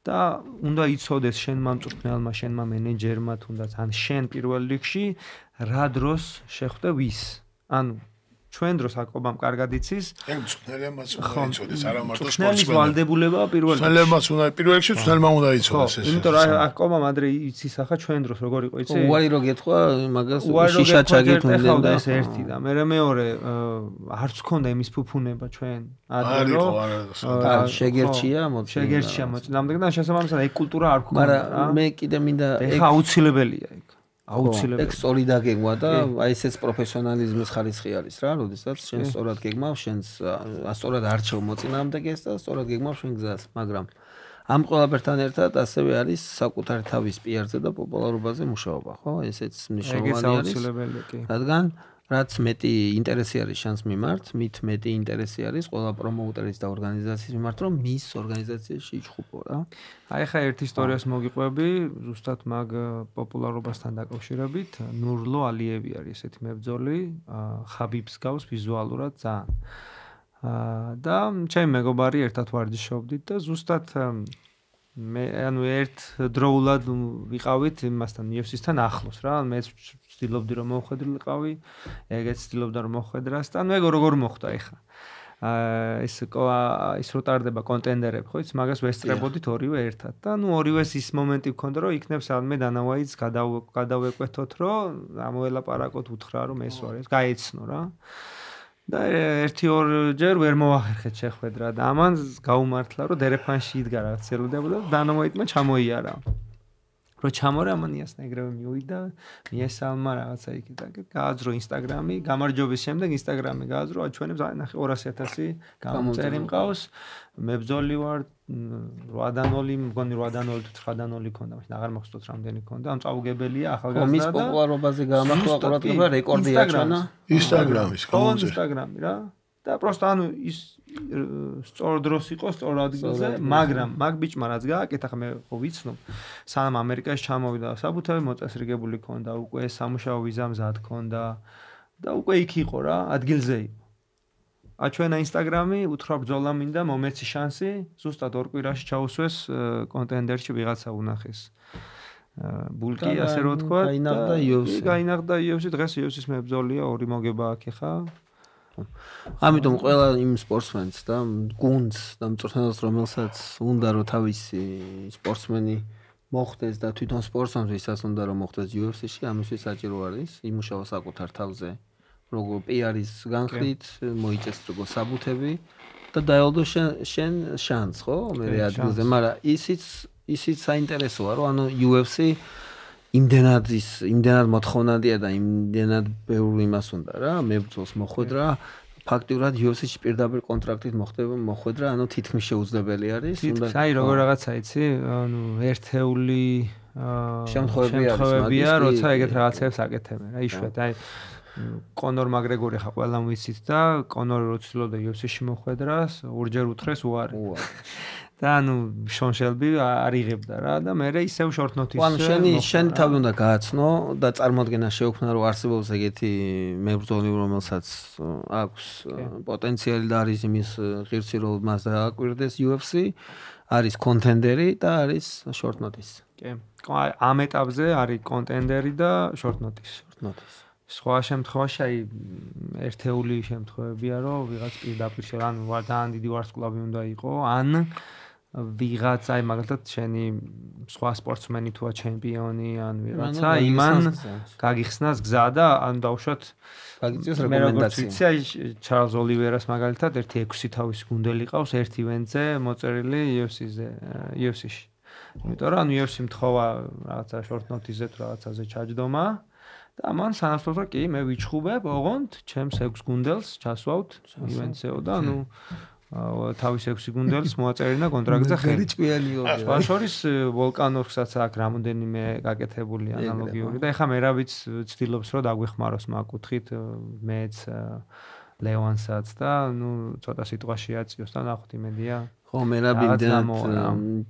და უნდა იცოდეს შენმა მწვრთნელმა შენმა მენეჯერმა თუნდაც ან შენ პირველ რიგში რა დროს შეხვდე ვის ჩვენ დროს აკობამ კარგად იცის. ეგ მწვრთნელებმაც უნდა იცოდეს, არა მარტო სპორტსმენებს. მწვრთნელის ვალდებულებაა პირველ რიგში. მწვრთნელებმაც უნდა პირველ რიგში მწვრთნელმა უნდა იცოდეს ეს. იმიტომ რომ აკობამ ადრე იცის ახლა ჩვენ დროს როგორ იყო იცი? უარი რო გეთქვა მაგას შიშა ჩაგეთუნდნენ და ეს ერთი და მე მეორე არც ქონდა იმის ფუფუნება ჩვენ ადრე რომ შეგერჩია მოწინამდე შესაბამისად ეგ კულტურა არ გქონდა რა. მაგრამ მე კიდე მინდა ეგ აუცილებელია ეგ. აუცილებელი. ეგ სწორი დაგეგმა და აი ესეც პროფესიონალიზმის ხარისხი არის რა, როდესაც შენ სწორად გეგმავ, შენს სწორად არჩევ მოწინააღმდეგეს და სწორად გეგმავ შენ გზას, მაგრამ ამ ყველაფერთან ერთად ასევე არის საკუთარი თავის პიარზე და პოპულარობაზე მუშაობა, ხო? ესეც მნიშვნელოვანი არის. რადგან რაც მეტი ინტერესი არის შანს მიმართ, მით მეტი ინტერესი არის ყველა პრომოუტერის და ორგანიზაციის მიმართ, რომ მის ორგანიზაციაში იჩხუბო რა. აი ხა ერთ ისტორიას მოგიყვები, ზუსტად მაგ პოპულარობასთან დაკავშირებით, ნურლო ალიევი არის ესეთი მებრძოლი, ხაბიბს გავს ვიზუალურად ძალიან. და ჩემი მეგობარი ერთად ვარჯიშობდით და ზუსტად მე ანუ ერთ დროულად ვიყავით იმასთან UFC-სთან ახლოს რა. მე ვცდილობდი რომ მოვხედრილიყავი, ეგეც ვცდილობდა რომ მოვხედრას და ანუ ეგ როგორ მოხდა ეხა. ის რო ტარდება კონტენდერები, ხო იცი, მაგას ვესწრებოდით ორივე ერთად და ნუ ორივეს ის მომენტი გქონდა რომ იქნებ სადმე დანავაიც გადავეკვეთოთ რომ ამოელაპარაკოთ უთხრა რომ ეს ვარ ეს გაეცნო რა. და ერთი-ორჯერ ვერ მოახერხეთ შეხვედრა და ამან გაუმართლა რომ დერეფანში იდგა რაღაც ელოდებოდა და დანამოიტმა ჩამოიარა. რო ჩამორა ამანიასთან ეგრევე მივიდა, მიესალმა რაღაცა იქ და გააძრო ინსტაგრამი, გამარჯვების შემდეგ ინსტაგრამი გააძრო, აჩვენებს აი ნახე 200,000 გამომწერი მყავს, მებრძოლი ვარ 8-0, მგონი 8-0 თუ 9-0 ქონდა, მაშინ აღარ მახსოვს რამდენი ქონდა, ამ წაუგებელია ახალგაზრდა და მის პოპულარობაზე გამახლა ყურადღება რეკორდი აჩვენა ინსტაგრამის კონტ ინსტაგრამი რა. და просто ანუ ის სწორ დროს იყო სწორ ადგილზე, მაგრამ მაგ ბიჭმა რაც გააკეთა, ხა მე ხო ვიცნობ, სანამ ამერიკაში ჩამოვიდა, საბუთები მოწესრიგებული ქონდა, უკვე სამუშაო ვიზა მზად ქონდა და უკვე იქ იყო რა, ადგილზე იყო. აჩვენა ინსტაგრამი, უთხრა ბრძოლა მინდა, მომეცი შანსი, ზუსტად 2 კვირაში ჩაუსვეს კონტენდერში ვიღაცა უნახეს. ბულკი ასე რო თქვა, გაინაღდა UFC, დღეს UFC-ს მებრძოლია, 2 მოგება აქ ხა. ამიტომ ყველა იმ სპორტსმენს და გუნდს და მწვრთნელს რომელსაც უნდა რომ თავისი სპორტსმენი მოხდეს და თვითონ სპორტსმენს ვისაც უნდა რომ მოხდეს UFC-ში, ამისთვის საჭირო არის იმუშავა საკუთარ თავზე, როგორ პიარის განხრით, მოიწეს როგორ საბუთები და დაელოდო შენ შანს, ხო? მე ადგილზე, მაგრამ ისიც საინტერესოა, რომ ანუ UFC იმდენად მოთხოვნადია და იმდენად ბევრი იმას უნდა რა, მებრძოლს მოხვედრა, ფაქტიურად UFC-ში პირდაპირ კონტრაქტით მოხვედრა, ანუ თითქმის შეუძლებელი არის. აი როგორ რაღაცა იცი, ანუ ერთეული შემთხვევებია, როცა ეგეთ რაღაცებს აკეთებენ რა, იშვიათად. აი კონორ მაგრეგორი ხა ყველამ ვიცით და კონორი რო ცდილობდა UFC-ში მოხვედრას, ორჯერ უთხრეს უარი. და ანუ შონ შელბი არ იღებდა რა და მე ისევ short notice-ზე. ანუ შენი თავი უნდა გააცნო და წარმოადგენა შეუქმნა რომ არსებობს ეგეთი მებრძოლი რომელსაც აქვს პოტენციალი და არის იმის ღირსი რომ მას დააკვირდეს UFC, არის კონტენდერი და არის short notice. კი. ამ ეტაპზე არის კონტენდერი და short notice. სხვა შემთხვევაში აი ერთეული შემთხვევებია რომ ვიღაც პირდაპირ ანუ ძალიან დიდი ვარსკვლავი უნდა იყო ან ვიღაც აი მაგალითად შენი სხვა სპორტსმენი თუა ჩემპიონი ან ვიღაცა იმან გაგიხსნას გზა და ანუ დავუშვათ გაგიწევს რეკომენდაცია. ვიცი აი ჩარლზ ოლივერას მაგალითად 1-6 თავის გუნდელი ყავს ერთ ივენტზე მოწერილი UFC-ში. იმიტომ რომ ანუ UFC მთხოვა რაღაცა short notice-ზე თუ რაღაცაზე ჩაჯდომა და მან სანაცვლოდ კი მე ვიჩხუბებ ოღონდ ჩემს 6 გუნდელს ჩასვავთ ივენტზეო და ანუ თავის 6 გუნდელს მოაწერინა კონტრაქტზე ხელი. სხვა შორის ვოლკანოვსაც აქვს რამოდენიმე გაკეთებული ანალოგიური და ეხლა მე რავიც ვცდილობს რომ დაგვეხმაროს მაგ კუთხით მეც ლევანსაც და ნუ ცოტა სიტუაცია აწიოს და ნახოთ იმედია ხო, მერაბი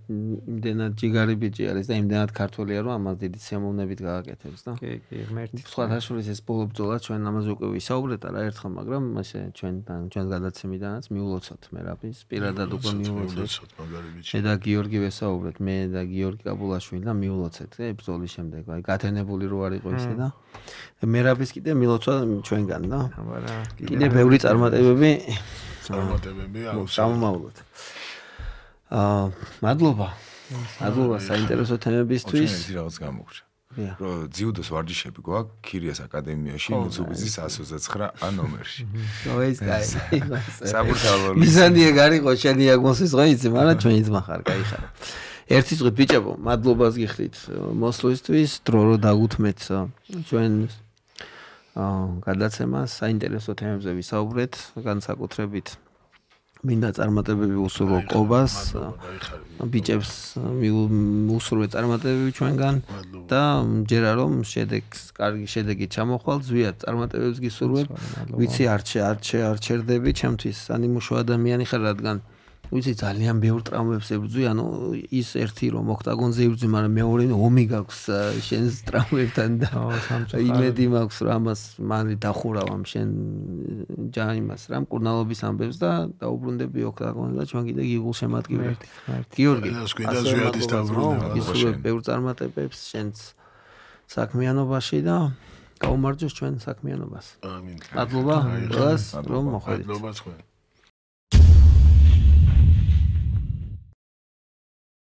იმდენად ჯიგარი ბიჭი არის და იმდენად ქართველია, რომ ამას დიდი სიამოვნებით გააკეთებს და. კი, ღმერთი. სხვათა შორის ეს ბოლო ბრძოლა ჩვენ ამაზე უკვე ვისაუბრეთ არა ერთხელ, მაგრამ ასე ჩვენს გადაცემიდანაც მიულოცოთ მერაბის, პირადად უკვე მიულოცოთ. მე და გიორგი ვესაუბრეთ, მე და გიორგი კაბულაშვილი და მიულოცეთ ბრძოლის შემდეგ, აი გათენებული რო არ იყო ისე და მერაბის კიდე მილოცვა ჩვენგან და. კიდე ბევრი წარმატებები გამომავლოთ. მადლობა საინტერესო თემებისთვის. ეს რაღაც გამოგრა. რომ ძიუდოს ვარჯიშები გვაქვს ქირიას აკადემიაში მუცუბიძის 129 ნომერში. ეს კაი. საბურთალო. მიზანია გარიყო შენი აგმოსის ხო იცი, მაგრამ ჩვენი ძმა ხარ, კაი ხარ. ერთი წუთი ბიჭებო, მადლობას გიხდით მოსვლისთვის, დრო რო დაგუთმეთ ჩვენ გადაცემას, საინტერესო თემებზე ვისაუბრეთ, განსაკუთრებით მინდა წარმატებები უსურვო ყობას ბიჭებს უსურვე წარმატებები ჩვენგან და მჯერა რომ კარგი შედეგი ჩამოხვალ ზვიად წარმატებებს გისურვებ ვიცი არ ჩერდები ჩემთვის ანიმუშო ადამიანი ხარ რადგან ვიცი ძალიან ბევრ ტრამვებს ებრძვი ანუ ის ერთი რომ ოქტაგონზე იბრძვი მაგრამ მეორე ომი გაქვს შენს ტრამვებთან და იმედი მაქვს რომ ამას მალე დახურავ ამ შენ ჯაიმას რამ კურნალობის ამბებს და დაუბრუნდები ოქტაგონზე და ჩვენ კიდე გიგულშემატკივრებთ გიორგი ისურვებ ბევრ წარმატებებს შენს საქმიანობაში და გაუმარჯოს ჩვენ საქმიანობას ამინ მადლობა რომ მოხვედით